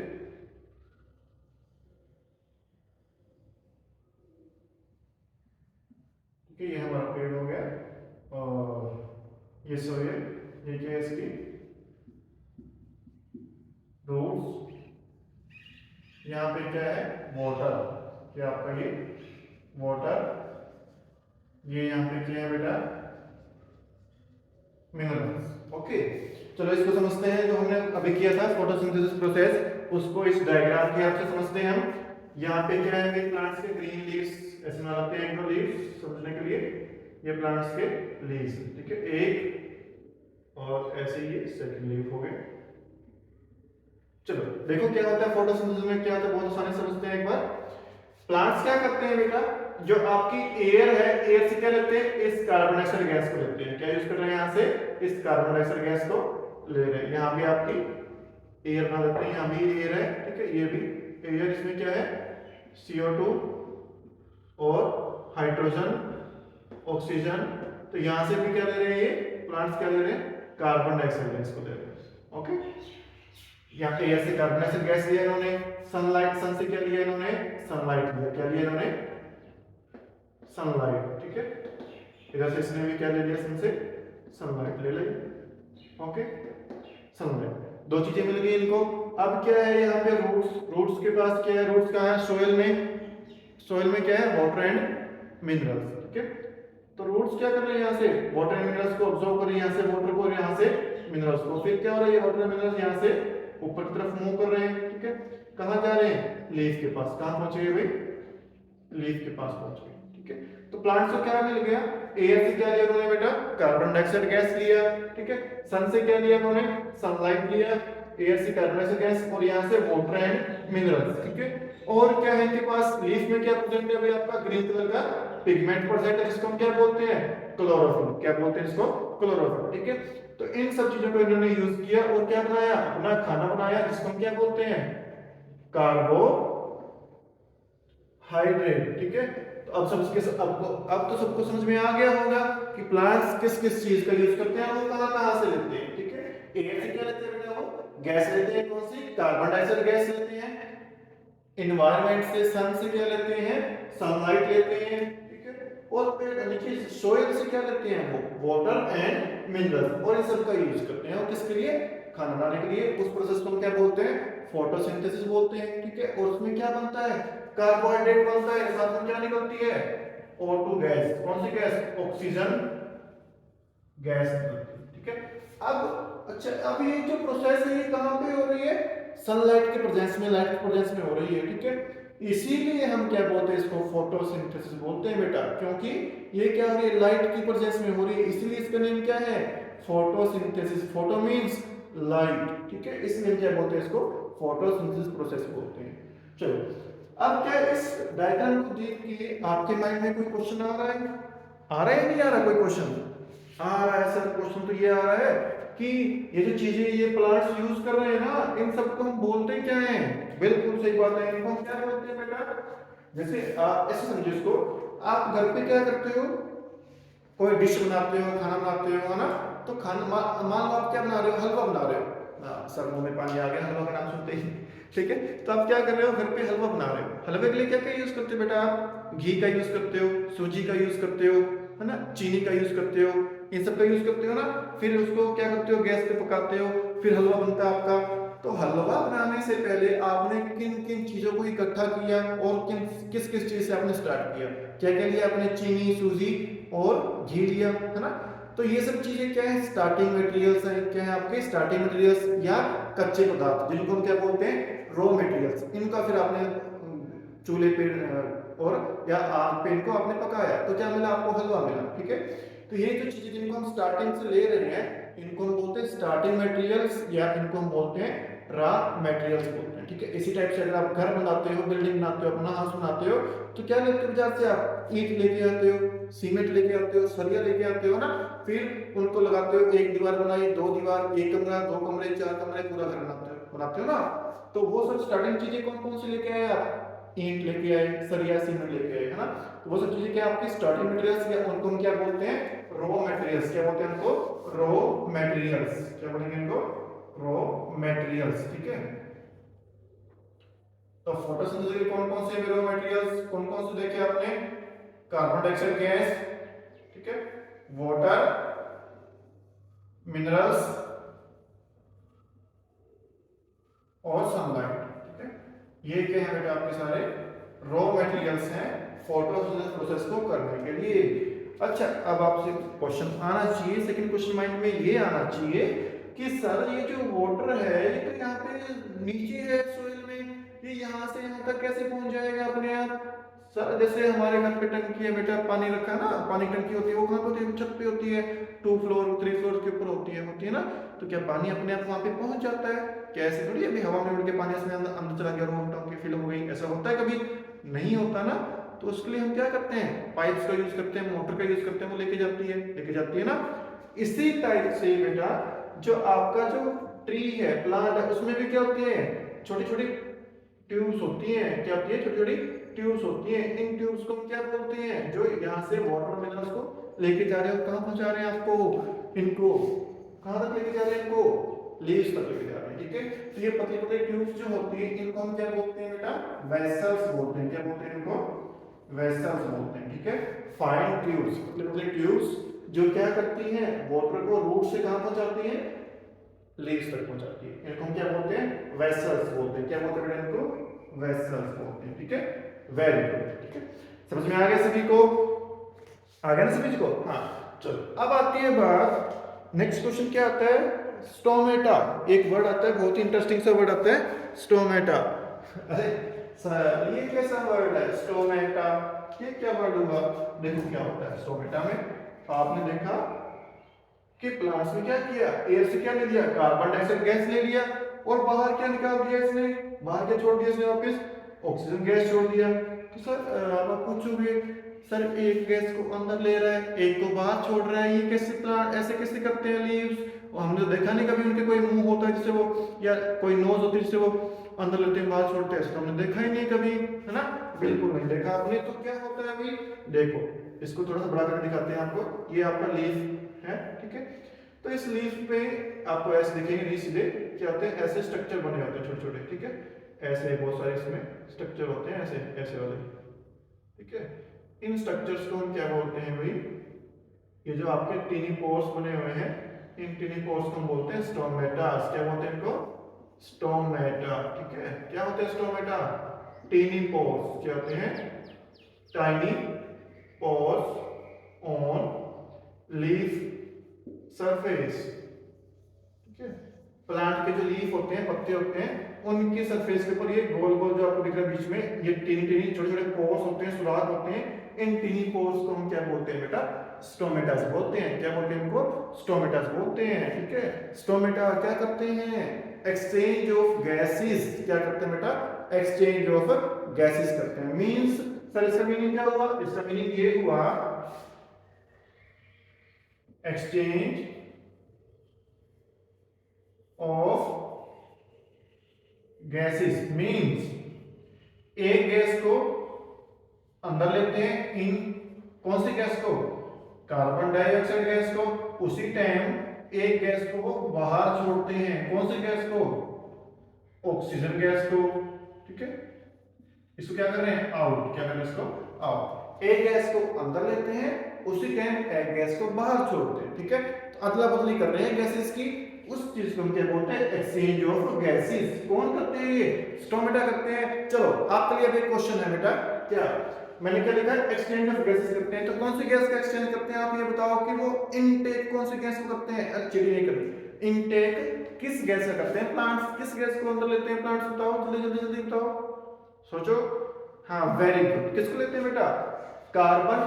ठीक है, ये हमारा पेड़ हो गया, और ये सोयल, ये क्या है इसकी रूट्स, यहाँ पे क्या है वाटर, क्या आपका ये वाटर, ये यहाँ पे क्या है बेटा मिनरल्स, ओके। चलो इसको समझते हैं, जो हमने अभी किया था फोटोसिंथेसिस प्रोसेस, उसको इस डायग्राम के हेल्प से समझते हैं हम। यहाँ पे क्या है, प्लांट्स के ग्रीन लीव्स ऐसे बनाते हैं, एक दो लीव्स समझने के लिए, ये प्लांट्स के लीव्स, ठीक है, एक, और ऐसे ये सेकंड लीव हो गए। चलो देखो क्या होता है फोटोसिंथेसिस में, क्या होता है, बहुत आसानी से समझते हैं एक बार। प्लांट्स क्या करते हैं बेटा, जो आपकी एयर है, एयर से क्या लेते हैं, इस कार्बन डाइऑक्साइड गैस को लेते हैं। क्या यूज कर रहे हैं यहाँ से, इस कार्बन डाइऑक्साइड गैस को ले रहे हैं। यहाँ भी आपकी एयर बना देते हैं, यहाँ भी एयर है, ठीक है, ये भी एयर, इसमें क्या है CO2 और हाइड्रोजन, ऑक्सीजन। तो यहाँ से भी क्या ले रहे हैं, ये प्लांट्स क्या ले रहे हैं, कार्बन डाइऑक्साइड गैस को ले रहे हैं। ओके, यहाँ एयर से कार्बन डाइऑक्साइड गैस लिया इन्होंने, सनलाइट, सन से क्या लिया इन्होंने, सनलाइट लिया। क्या लिया इन्होंने, सनलाइट, ठीक है। इधर से इसने भी क्या ले लिया, सन से सनलाइट ले ली। ओके, सनलाइट, दो चीजें मिल गई इनको। अब क्या है यहाँ पे रूट्स, रूट्स के पास क्या है, रूट्स कहाँ है, सोइल में, सोइल में क्या है, वाटर एंड मिनरल्स, ठीक है। तो रूट्स क्या कर रहे हैं, यहाँ से वाटर एंड मिनरल्स को ऑब्जर्व कर रहे हैं, यहाँ से वाटर को और यहाँ से मिनरल्स को। फिर क्या हो रहा है, ये वाटर एंड मिनरल्स यहाँ से ऊपर की तरफ मूव कर रहे हैं, ठीक है। कहाँ जा रहे हैं, लीफ के पास। कहाँ पहुंचे गए भाई, लीफ के पास पहुंच गए, ठीक है। तो प्लांट्स को क्या मिल गया, एयर से क्या लिया उन्होंने बेटा, कार्बन डाइऑक्साइड गैस लिया, ठीक है। सन से क्या लिया उन्होंने, सनलाइट लिया, एयर से कार्बन डाइऑक्साइड गैस और यहाँ से वाटर एंड मिनरल्स, ठीक है। और क्या है इनके पास, लीफ में क्या प्रेजेंट है भाई, आपका ग्रीन कलर का पिगमेंट प्रेजेंट है, जिसको हम क्या बोलते हैं, क्लोरोफिल। क्या बोलते हैं इसको, क्लोरोफिल, ठीक है। तो इन सब चीजों को इन्होंने यूज किया और क्या बनाया, अपना खाना बनाया, जिसको हम क्या बोलते हैं, कार्बोहाइड्रेट, ठीक है। तो अब अब तो सबको समझ में आ गया होगा कि प्लांट्स किस किस चीज का यूज करते हैं, वो कहां कहां से लेते हैं, ठीक है। एयर से क्या लेते हैं बेटा, वो गैस लेते हैं, कौन सी, कार्बन डाइऑक्साइड गैस लेते हैं। एनवायरनमेंट से, सन से क्या लेते हैं, सनलाइट लेते हैं, ठीक है। और फिर नीचे सोइल से क्या लेते हैं, वो वाटर एंड मिनरल्स, और इन सब का यूज करते हैं। और किसके लिए, खाना बनाने के लिए। उस प्रोसेस को हम क्या बोलते हैं, फोटोसिंथेसिस बोलते हैं, ठीक है। और उसमें क्या बनता है, कार्बोहाइड्रेट बनता है, साथ में क्या निकलती है, O2 गैस। कौन सी गैस, ऑक्सीजन गैस निकलती है, ठीक है। अब अच्छा, अब ये जो प्रोसेस है ये कहां पे हो रही है, सनलाइट के प्रेजेंस में, लाइट के प्रेजेंस में हो रही है, ठीक है। इसीलिए हम क्या बोलते हैं, इसको फोटोसिंथेसिस बोलते हैं बेटा, क्योंकि ये क्या हो रही है, लाइट की प्रेजेंस में हो रही है, इसलिए इसका नेम क्या है, फोटोसिंथेसिस। फोटो मींस लाइट, ठीक है, इसलिए क्या बोलते हैं, इसको फोटोसिंथेसिस प्रोसेस बोलते हैं। चलो, अब क्या इस डायग्राम को देख के आपके माइंड में कोई क्वेश्चन आ रहा है, आ रहा है नहीं आ रहा, कोई क्वेश्चन आ रहा है सर। क्वेश्चन तो ये आ रहा है कि ये जो चीजें ये प्लांट्स यूज कर रहे हैं ना, इन सबको हम बोलते क्या हैं, बिल्कुल सही बात है, इनको हम क्या बोलते हैं बेटा, जैसे ऐसे समझो इसको, आप घर पे क्या करते हो, कोई डिश बनाते हो, खाना बनाते हो, है ना। तो खाना मान लो आप क्या बना रहे हो, हलवा बना रहे हो। सर मुंह में पानी आ गया हलवा का नाम सुनते ही, ठीक है। तो आप क्या कर रहे हो, घर पे हलवा बना रहे हो। हलवे के लिए क्या क्या यूज करते हो बेटा, आप घी का यूज करते हो, सूजी का यूज करते हो, है ना, चीनी का यूज करते हो, इन सब का यूज करते हो ना। फिर उसको क्या करते हो, गैस पे पकाते हो, फिर हलवा बनता है आपका। तो हलवा बनाने से पहले आपने किन किन चीजों को इकट्ठा किया और किस किस चीज से आपने स्टार्ट किया, क्या क्या लिया आपने, चीनी, सूजी और घी लिया, है ना। तो ये सब चीजें क्या है, स्टार्टिंग मटेरियल्स हैं, क्या है आपके स्टार्टिंग मटेरियल्स या कच्चे पदार्थ, जिनको हम क्या बोलते हैं, रॉ मटेरियल्स। इनका फिर आपने चूल्हे पे और या आग पे इनको आपने पकाया, तो क्या मिला आपको, हलवा मिला, ठीक है। तो ये जो चीजें जिनको हम स्टार्टिंग से ले रहे हैं, इनको हम बोलते हैं स्टार्टिंग मटेरियल्स, या इनको हम बोलते हैं रॉ मटेरियल्स बोलते हैं, ठीक है। इसी टाइप से अगर आप घर बनाते हो, बिल्डिंग बनाते हो, अपना हाउस बनाते हो, तो क्या लेते हो बाजार से, आप ईंट लेके आते हो, सीमेंट लेके आते हो, सरिया लेके आते हो ना। फिर उनको लगाते हो, एक दीवार बनाई, दो दीवार, एक कमरा, दो कमरे, चार कमरे, पूरा घर बनाते हो ना। तो वो सब स्टार्टिंग चीजें कौन कौन सी लेके आए आप, ईंट लेके आए, सरिया, सीमेंट लेके आए, है ना। तो वो सब चीजें क्या आपकी स्टार्टिंग मटेरियल्स, या उनको हम क्या बोलते हैं, रॉ मटेरियल्स। क्या बोलते हैं उनको, रॉ मटेरियल्स। क्या बोलेंगे इनको, रॉ मटेरियल्स, ठीक है। तो फोटोसिंथेसिस के कौन कौन से रॉ मटेरियल्स, कौन कौन से देखे आपने, कार्बन डाइऑक्साइड गैस, ठीक है, वाटर, मिनरल्स और सनलाइट, ठीक है। ये क्या है बेटा, आपके सारे रॉ मटेरियल्स हैं फोटोसिंथेसिस प्रोसेस को करने के लिए। अच्छा, अब आपसे क्वेश्चन आना चाहिए, सेकंड क्वेश्चन माइंड में ये आना चाहिए कि सर ये जो वाटर है ये तो यहाँ पे नीचे है सोइल में, ये यहाँ से यहाँ तक कैसे पहुंच जाएगा अपने आप। सर जैसे हमारे घर पे टंकी है बेटा, पानी रखा है ना, पानी टंकी होती है, वो कहाँ पे होती है, छत पे होती है, 2 फ्लोर 3 फ्लोर के ऊपर होती है ना। तो क्या पानी अपने आप वहां पे पहुंच जाता है, क्या ऐसे थोड़ी अभी हवा में उड़ के पानी इसमें अंदर चला गया और वो टंकी फिल हो गई, ऐसा होता है कभी, नहीं होता ना। तो उसके लिए हम क्या करते हैं, पाइप्स का यूज करते हैं, मोटर का यूज करते हैं, वो लेके जाती है ना। इसी टाइप से बेटा जो आपका जो ट्री है, प्लांट है, उसमें भी क्या होती है, छोटी छोटी ट्यूब्स होती हैं। क्या होती है, छोटी छोटी ट्यूब्स होती हैं। इन ट्यूब्स को हम क्या बोलते हैं, जो यहाँ से वाटर मिनरल्स को लेके जा रहे हो, कहाँ पहुंचा रहे हैं आपको, इनको कहाँ तक लेके जा रहे हैं, इनको लीव्स तक लेके जा रहे हैं। ठीक है, तो ये पतली पतली ट्यूब्स जो होती है, इनको हम क्या बोलते हैं बेटा, वेसल्स बोलते हैं। क्या बोलते हैं इनको, वेसल्स बोलते हैं। ठीक है, फाइन ट्यूब्स, पतली पतली ट्यूब्स जो क्या करती हैं, वाटर को रूट से कहाँ पहुंचाती है, लीव्स तक पहुंचाती है। इनको हम क्या बोलते हैं, वेसल्स बोलते हैं। क्या बोलते हैं बेटा, इनको वेसल्स बोलते हैं। ठीक है, वेरी गुड। ठीक है, समझ में आ गया सभी को, आ गया ना सभी को। हाँ चलो, अब आती है बात, नेक्स्ट क्वेश्चन क्या आता है, स्टोमेटा। एक वर्ड आता है, बहुत ही इंटरेस्टिंग सा वर्ड आता है, स्टोमेटा। अरे सर ये कैसा वर्ड है स्टोमेटा, ये क्या वर्ड हुआ, देखो क्या होता है स्टोमेटा में। आपने देखा कि प्लांट्स में क्या किया, एयर से क्या ले लिया, कार्बन डाइऑक्साइड गैस ले लिया, और बाहर क्या निकाल दिया इसने, बाहर क्या छोड़ दिया इसने, वापस ऑक्सीजन गैस छोड़ दिया। तो सर आप पूछोगे सर एक गैस को अंदर ले रहा है, एक को बाहर छोड़ रहा है, ये कैसे प्लांट ऐसे कैसे करते हैं लीव्स, और हमने तो देखा नहीं कभी उनके कोई मुंह होता है जिससे वो, या कोई नोज होती है जिससे वो अंदर लेते हैं बाहर छोड़ते हैं, तो हमने देखा ही नहीं कभी, है ना, बिल्कुल नहीं देखा आपने। तो क्या होता है अभी देखो, इसको थोड़ा सा बड़ा करके दिखाते हैं आपको, ये आपका लीफ है। ठीक है, तो इस लीफ पे आपको ऐसे दिखेंगे नहीं सीधे, क्या होते हैं, ऐसे स्ट्रक्चर बने होते हैं छोटे छोटे। ठीक है, ऐसे बहुत सारे इसमें स्ट्रक्चर होते हैं, ऐसे ऐसे वाले। ठीक है, इन स्ट्रक्चर्स को हम क्या बोलते हैं भाई, ये जो आपके टीनी पोर्स बने हुए हैं, इन टीनी पोर्स को हम बोलते हैं स्टोमेटास। क्या बोलते हैं इनको, स्टोमेटा। ठीक है, क्या होते हैं स्टोमेटा, टीनी पोर्स। क्या होते हैं, tiny pores on leaf surface. ठीक है, प्लांट के जो लीफ होते हैं, पत्ते होते हैं, उनकी सरफेस के ऊपर ये गोल गोल जो आपको दिख रहा है बीच में, ये टीनी टीनी छोटे छोटे पोर्स होते हैं, सुराख होते हैं। इन टीनी पोर्स को हम क्या बोलते हैं बेटा, स्टोमेटास बोलते हैं। क्या बोलते हैं इनको, स्टोमेटास बोलते हैं। ठीक है, स्टोमेटा क्या करते हैं, एक्सचेंज ऑफ गैसेस। क्या करते हैं बेटा, एक्सचेंज ऑफ गैसेस करते हैं। मींस सर इसका मीनिंग क्या हुआ, इसका मीनिंग ये हुआ, एक्सचेंज ऑफ गैसेस मींस एक गैस को अंदर लेते हैं, इन कौन सी गैस को, कार्बन डाइऑक्साइड गैस को, उसी टाइम एक गैस को वो बाहर छोड़ते हैं, कौन सी गैस को, ऑक्सीजन गैस को। ठीक है, इसको क्या कर रहे हैं, आउट। क्या कर रहे हैं इसको, आउट। एक गैस को अंदर लेते हैं, उसी टाइम एक गैस को बाहर छोड़ते हैं। ठीक है, तो अदला बदली कर रहे हैं गैसेस की, उस चीज को हम क्या बोलते हैं, एक्सचेंज ऑफ गैसेस। कौन करते हैं, ये स्टोमेटा करते हैं। चलो आपके लिए अब एक क्वेश्चन है बेटा, क्या मैंने क्या लिखा है, एक्सचेंज ऑफ गैसेस करते हैं। तो कौन सी गैस का एक्सचेंज करते हैं, आप ये बताओ कि वो इनटेक कौन सी गैस को करते हैं, एक्चुअली नहीं करते, इनटेक किस गैस का करते हैं, प्लांट्स किस गैस को अंदर लेते हैं, प्लांट्स बताओ जल्दी जल्दी जल्दी बताओ, सोचो। हाँ वेरी गुड, किसको लेते हैं बेटा, कार्बन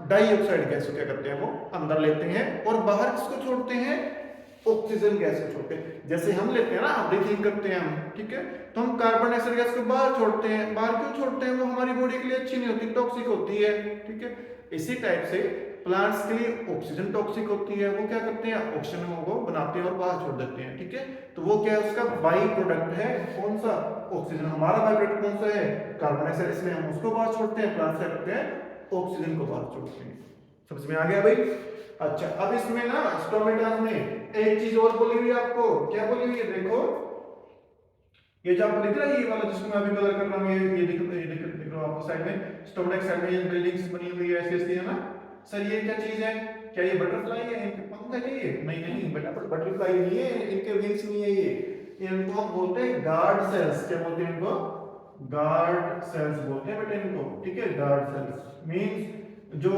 डाइऑक्साइड गैस को क्या करते हैं, वो अंदर लेते हैं, और बाहर किसको छोड़ते हैं, ऑक्सीजन गैस को छोड़ते हैं। जैसे हम लेते हैं ना, ब्रीथिंग करते हैं हम, ठीक है, तो हम कार्बन डाइऑक्साइड गैस को बाहर छोड़ते हैं। बाहर क्यों छोड़ते हैं, वो हमारी बॉडी के लिए अच्छी नहीं होती, टॉक्सिक होती है। ठीक है, इसी टाइप से प्लांट्स के लिए ऑक्सीजन टॉक्सिक होती है, वो क्या करते हैं, ऑक्सीजन को बनाते हैं और बाहर छोड़ देते हैं। ठीक है, तो वो क्या है, उसका बाई प्रोडक्ट है, कौन सा, ऑक्सीजन। हमारा बाई प्रोडक्ट कौन सा है, कार्बन डाइऑक्साइड, इसलिए हम उसको बाहर छोड़ते हैं, प्लांट्स क्या करते हैं, ऑक्सीजन को बाहर छोड़ते हैं। समझ में आ गया भाई। अच्छा, अब इसमें ना स्टोमेटास में एक चीज और बोली हुई है आपको, क्या बोली हुई है, देखो ये जो आपको दिख रहा है, ये वाला जिसको मैं अभी कलर कर रहा हूँ, ये दिख रहा है आपको साइड में, स्टोमेटा साइड में ये बिल्डिंग्स बनी हुई है ऐसी ऐसी, है ना सर, ये क्या चीज है, क्या ये बटरफ्लाई है, इनके पंख है क्या, ये नहीं नहीं बेटा, बटरफ्लाई नहीं है, इनके विंग्स नहीं है, ये इनको हम बोलते हैं गार्ड सेल्स। क्या बोलते हैं इनको, गार्ड सेल्स बोलते हैं बेटा इनको। ठीक है, गार्ड सेल्स मींस जो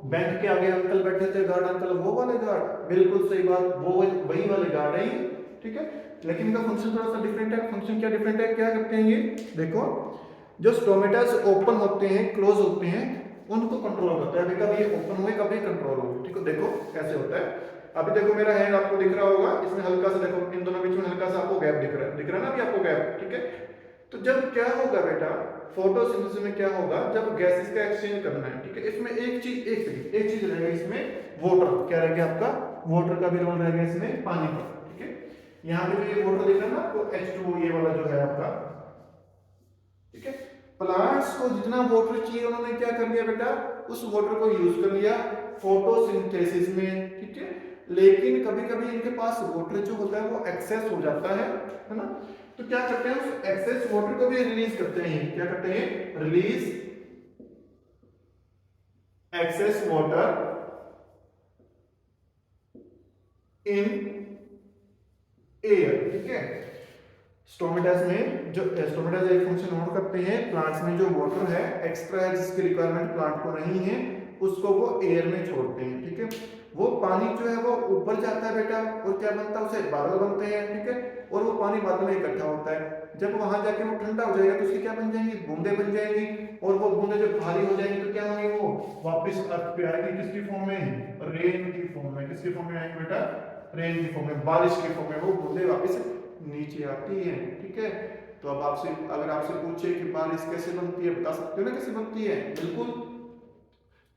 बैंक के आगे अंकल बैठे थे, गार्ड अंकल, वो वाले गार्ड, बिल्कुल सही बात, वो वही वाले गार्ड है। ठीक है, लेकिन इनका फंक्शन थोड़ा सा डिफरेंट है। फंक्शन क्या डिफरेंट है, क्या करते हैं ये, देखो जो स्टोमेटास ओपन होते हैं, क्लोज होते हैं, उनको कंट्रोल करता है। कभी ये ओपन हुए, कभी कंट्रोल हुए। ठीक है, देखो कैसे होता है। अभी देखो मेरा हैंड आपको दिख रहा होगा, इसमें हल्का सा देखो, इन दोनों बीच में हल्का सा आपको गैप दिख रहा है ना अभी आपको गैप। ठीक है, तो जब क्या होगा बेटा, फोटोसिंथेसिस में क्या होगा, जब गैसेस का एक्सचेंज करना है, ठीक है, इसमें एक चीज रहेगा इसमें, वाटर क्या रहेगा आपका, वाटर का भी रोल रहेगा इसमें, पानी का, ठीक है। यहाँ पे जो ये वाटर दिख रहा है ना आपको, H2O ये वाला जो है आपका, ठीक है। प्लांट्स को जितना वाटर चाहिए उन्होंने क्या कर लिया बेटा, उस वाटर को यूज कर लिया फोटोसिंथेसिस में, ठीक है। लेकिन कभी कभी इनके पास वाटर जो होता है वो एक्सेस हो जाता है ना, तो क्या करते हैं उस एक्सेस वाटर को भी रिलीज करते हैं, क्या करते हैं, release excess water in air, ठीक है। स्टोमेटास में जो स्टोमेटास एक फंक्शन और करते हैं, प्लांट्स में जो वाटर है एक्स्ट्रा है जिसकी रिक्वायरमेंट प्लांट को नहीं है, उसको वो एयर में छोड़ते हैं, ठीक है। वो पानी जो है वो ऊपर जाता है बेटा, और क्या बनता है, उसे बादल बनते हैं, ठीक है। और वो पानी बाद में इकट्ठा होता है, जब वहां जाके वो ठंडा हो जाएगा तो उसकी क्या बन जाएंगी, बूंदे बन जाएंगी, और वो बूंदे जब भारी हो जाएंगी तो क्या होंगी, वो वापस अर्थ पे आएगी, किसकी फॉर्म में, रेन की फॉर्म में, किसकी फॉर्म में आएंगी बेटा, रेन की फॉर्म में, बारिश की फॉर्म में वो बूंदे वापस नीचे आती है, ठीक है। तो अब आपसे अगर आपसे पूछे कि बारिश कैसे बनती है, बता सकते हो ना कैसे बनती है, बिल्कुल।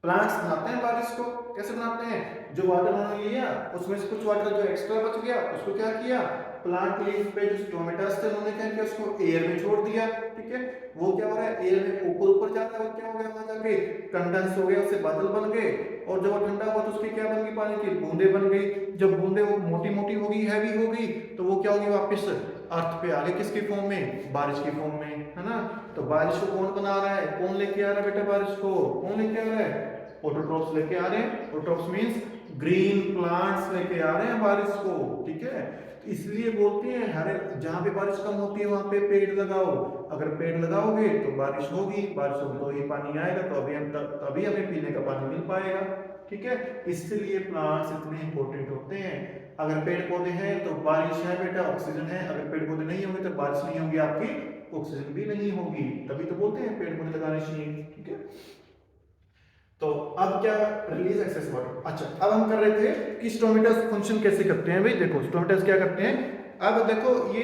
प्लांट्स बनाते हैं बारिश को, कैसे बनाते हैं, जो वाटर उन्होंने लिया उसमें से कुछ वाटर जो एक्स्ट्रा बच गया उसको क्या किया, प्लांट लीफ पे जो स्टोमेटास थे उन्होंने क्या किया, उसको एयर में छोड़ दिया, ठीक है। वो क्या हो रहा है, एयर में ऊपर ऊपर जाता है, और क्या हो गया, वहां जाके कंडेंस हो गया, उससे बादल बन गए, और जब वो ठंडा हुआ तो उसकी क्या बन गई, पानी की बूंदे बन गई। जब बूंदे वो मोटी मोटी हो गई, हैवी हो गई, तो वो क्या होगी, वापस अर्थ पे आ गई, किसकी फॉर्म में, बारिश की फॉर्म में, है ना। तो बारिश को कौन बना रहा है, कौन लेके आ रहा है बेटा, बारिश को कौन लेके आ रहा है, ऑटोट्रॉप्स लेके आ रहे हैं। ऑटोट्रॉप्स मींस ग्रीन प्लांट्स लेके आ रहे हैं बारिश को, ठीक है। तो इसलिए बोलते हैं हर जहां पे बारिश कम होती है वहां पे पेड़ लगाओ, अगर पेड़ लगाओगे तो बारिश होगी, बारिश होगी तो ही पानी आएगा, तो अभी हम तभी हमें पीने का पानी मिल पाएगा, ठीक है। इसलिए प्लांट्स इतने इंपॉर्टेंट होते हैं। अगर पेड़ पौधे हैं तो बारिश है बेटा, ऑक्सीजन है, अगर पेड़ पौधे नहीं होंगे तो बारिश नहीं होगी, आपकी ऑक्सीजन भी नहीं होगी, तभी तो बोलते हैं पेड़ पौधे लगाने चाहिए, ठीक है। तो अब क्या, रिलीज एक्सेस वाटर। अच्छा, अब हम कर रहे थे कि स्टोमेटास फंक्शन कैसे करते हैं, भाई देखो स्टोमेटास क्या करते हैं। अब देखो ये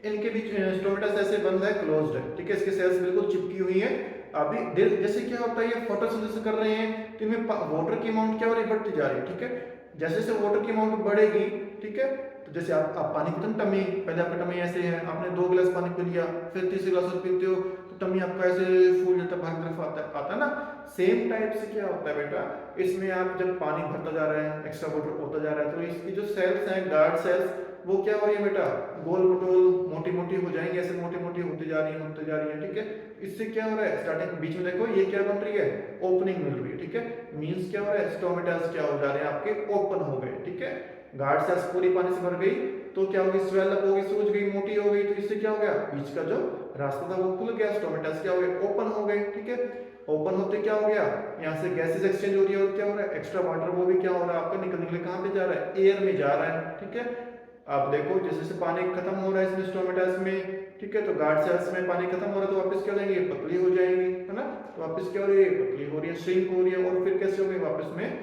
इनके बीच स्टोमेटास ऐसे बंद है, क्लोज्ड है, ठीक है, इसके सेल्स बिल्कुल चिपकी हुई है। अभी जैसे क्या होता है, ये फोटोसिंथेसिस कर रहे हैं तो इनमें वाटर की अमाउंट क्या हो रही है, बढ़ती जा रही है, ठीक है। जैसे जैसे वाटर की अमाउंट बढ़ेगी, ठीक है, तो जैसे आप पानी पीते हो टमी, पहले आपका टमी ऐसे है, आपने 2 गिलास पानी पी लिया, फिर तीसरे गिलास पीते हो तो टमी आपका ऐसे फूल जाता है, बाहर तरफ आता है ना। सेम टाइप से क्या होता है बेटा, इसमें आप जब पानी भरता जा रहा है, एक्स्ट्रा वाटर होता जा रहा है, तो इसकी जो सेल्स हैं, गार्ड सेल्स, वो क्या हो रही है बेटा, गोल मटोल मोटी मोटी हो जाएंगी, ऐसे मोटी मोटी होती जा रही है, ठीक है। इससे क्या हो रहा है, स्टार्टिंग बीच में देखो ये क्या बन रही है, ओपनिंग मिल रही है, ठीक है। मींस क्या हो रहा है, स्टोमेटास क्या हो जा रहे हैं आपके, ओपन हो गए, ठीक है। गार्ड सेल्स पूरी पानी से भर गई तो क्या होगी, स्वेल अप होगी, सूज गई, मोटी हो गई, तो इससे क्या हो गया, बीच का जो रास्ता था वो खुल गया, स्टोमेटास क्या हो गए, ओपन हो गए, ठीक है। ओपन होते क्या हो गया, यहाँ से गैसेस एक्सचेंज हो रही है, और क्या हो रहा है, एक्स्ट्रा वाटर वो भी क्या हो रहा है आपका, निकल निकल कहाँ पे जा रहा है, एयर में जा रहा है, ठीक है। आप देखो जैसे जैसे पानी खत्म हो रहा है इसमें स्टोमेटास में, ठीक है, तो गार्ड सेल्स में पानी खत्म हो रहा है तो वापस क्या हो जाएंगे, पतली हो जाएंगी, है ना। तो वापस क्या हो रही है, पतली हो रही है, श्रिंक हो रही है, और फिर कैसे होंगे, वापस में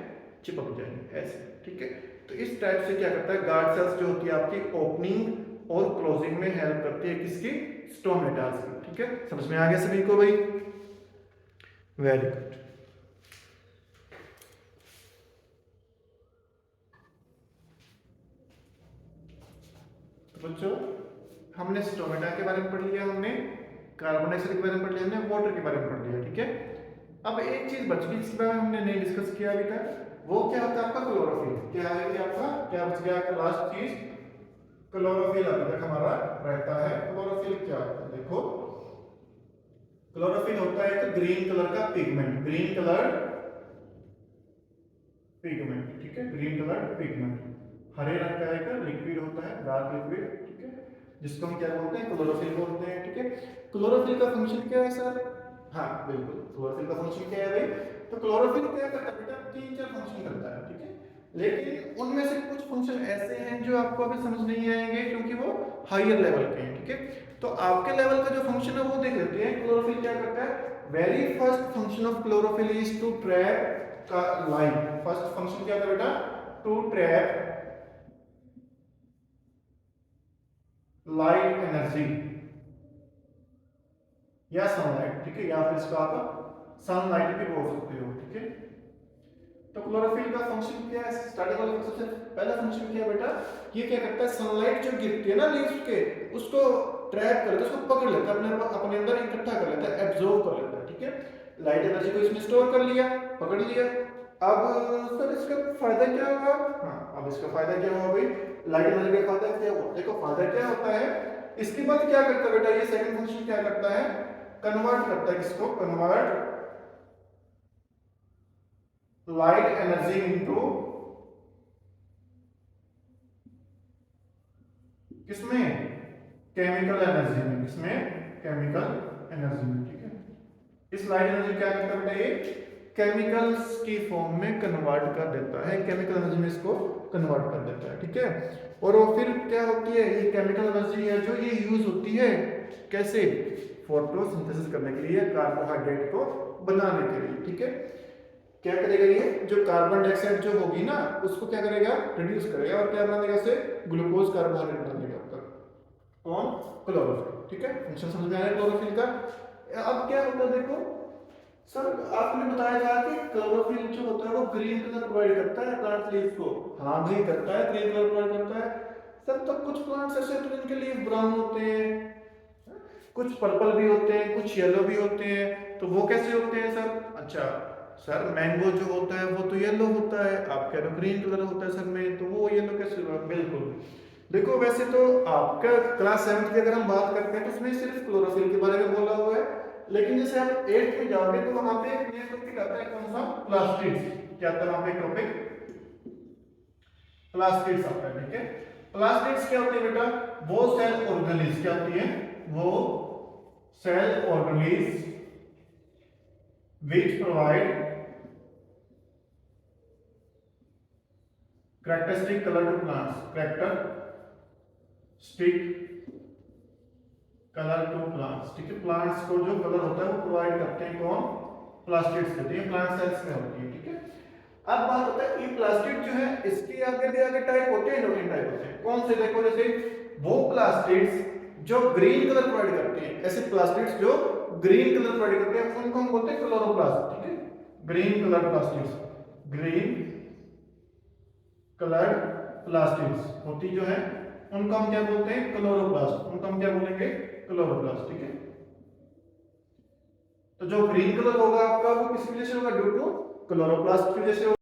चिपक जाएंगे ऐसे, ठीक है। तो इस टाइप से क्या करता है, गार्ड सेल्स जो होती है आपकी ओपनिंग और क्लोजिंग में हेल्प करती है, किसकी, स्टोमेटास की, ठीक है। समझ में आ गया सभी को भाई, वेरी गुड। बच्चों हमने स्टोमेटा के बारे में पढ़ लिया, हमने कार्बन डाइऑक्साइड के बारे में पढ़ लिया, हमने वाटर के बारे में पढ़ लिया, ठीक है। अब एक चीज बच गई जिसके बारे में हमने नहीं डिस्कस किया अभी तक, वो क्या होता है आपका, क्लोरोफिल। क्या है कि आपका क्या बच गया, आपका लास्ट चीज क्लोरोफिल अभी तक हमारा रहता है। क्लोरोफिल क्या होता है, देखो क्लोरोफिल होता है एक ग्रीन कलर का पिगमेंट, ग्रीन कलर पिगमेंट, ठीक है, ग्रीन कलर पिगमेंट, हरे रंग का एक लिक्विड होता है, डार्क लिक्विड, ठीक है, जिसको हम क्या बोलते हैं, क्लोरोफिल बोलते हैं, ठीक है। क्लोरोफिल का फंक्शन क्या है सर, हाँ बिल्कुल, क्लोरोफिल का फंक्शन क्या है भाई, तो क्लोरोफिल क्या करता है बेटा, 3-4 फंक्शन करता है, ठीक है। लेकिन उनमें से कुछ फंक्शन ऐसे हैं जो आपको अभी समझ नहीं आएंगे क्योंकि वो हायर लेवल के हैं, ठीक है। तो आपके लेवल का जो फंक्शन है वो देख लेते हैं। क्लोरोफिल क्या करता है, very first function of chlorophyll is to trap का लाइट। फर्स्ट फंक्शन क्या था बेटा, टू ट्रैप लाइट एनर्जी, या सनलाइट, ठीक है, या फिर इसको आप सनलाइट भी बोल सकते हो, ठीक है। तो क्लोरोफिल का फंक्शन क्या है? स्टार्टिंग वाला सबसे पहला फंक्शन क्या है बेटा? ये क्या करता है, सनलाइट जो गिरती है ना लीव्स के, उसको ट्रैप कर लेता है, उसको पकड़ लेता है, अपने अंदर इकट्ठा कर लेता है, एब्जॉर्ब कर लेता है, ठीक है। लाइट एनर्जी को इसमें स्टोर कर लिया, पकड़ लिया। अब सर इसका फायदा क्या होगा? हाँ, अब इसका फायदा क्या होगा भाई? लाइट एनर्जी का फायदा क्या होगा? देखो फायदा क्या होता है, इसके बाद क्या करता है बेटा, ये सेकंड फंक्शन क्या करता है, कन्वर्ट करता है, किसको? कन्वर्ट लाइट एनर्जी इनटू किसमें? केमिकल एनर्जी में। किसमें? केमिकल एनर्जी में, ठीक है। इस लाइट एनर्जी क्या करता है बेटा, ये केमिकल्स की फॉर्म में कन्वर्ट कर देता है, केमिकल एनर्जी में इसको कन्वर्ट कर देता है, ठीक है। और वो फिर क्या होती है, ये केमिकल एनर्जी है जो ये यूज होती है कैसे? फोटोसिंथेसिस करने के लिए, कार्बोहाइड्रेट को बनाने के लिए, ठीक है। क्या करेगा ये, जो कार्बन डाइऑक्साइड जो होगी ना, उसको क्या करेगा? रिड्यूस करेगा, और क्या बना देगा उसे? ग्लूकोज कार्बोहाइड्रेट बना देगा आपका, कौन? क्लोरोफिल, ठीक है। फंक्शन समझ में आया क्लोरोफिल का। अब क्या होता है देखो सर, आपने बताया था कि क्लोरोफिल जो होता है वो ग्रीन कलर प्रोवाइड करता है प्लांट लीफ को। हाँ भी करता है, ग्रीन कलर प्रोवाइड करता है सर। तो कुछ प्लांट्स ऐसे होते हैं जिनके लीफ ब्राउन होते हैं, कुछ पर्पल भी होते हैं, कुछ येलो भी होते हैं, तो वो कैसे होते हैं सर? अच्छा सर, मैंगो जो होता है वो तो येलो होता है, आप कह रहे हो ग्रीन कलर होता है सर में, तो वो येलो कैसे होगा? बिल्कुल। देखो वैसे तो आपका क्लास 7th की अगर हम बात करते हैं तो उसमें सिर्फ क्लोरोफिल के बारे में बोला हुआ है, लेकिन जैसे आप 8th में जाओगे तो वहां पे एक नया टॉपिक आता है, कौन सा? प्लास्टिड्स। क्या आता है वहां पे टॉपिक? प्लास्टिड्स आता है, ठीक है। प्लास्टिड्स क्या होती है बेटा? वो सेल ऑर्गेनेल्स क्या होती है? वो cell organelles which provide characteristic color to plants, characteristic color to plants, ठीक है। प्लांट्स को जो कलर होता है वो प्रोवाइड करते हैं कौन? प्लास्टिड्स करते हैं, प्लांट सेल्स में होती है, ठीक है। अब बात होता है ये प्लास्टिड जो है इसके आगे भी आगे टाइप होते हैं, 2-3 टाइप होते हैं। कौन से? देखो जैसे वो प्लास्टिड्स जो ग्रीन कलर प्रोवाइड करते हैं, ऐसे प्लास्टिड्स जो ग्रीन कलर प्रोवाइड करते हैं उनको हम बोलते हैं क्लोरोप्लास्ट, ठीक है। Green colour plastids, green colour plastids होती जो है उनको हम क्या बोलते हैं? क्लोरोप्लास्ट। उनको हम क्या बोलेंगे? क्लोरोप्लास्ट, ठीक है। तो जो ग्रीन कलर होगा आपका वो किस वजह से होगा? ड्यू टू क्लोरोप्लास्ट की वजह से।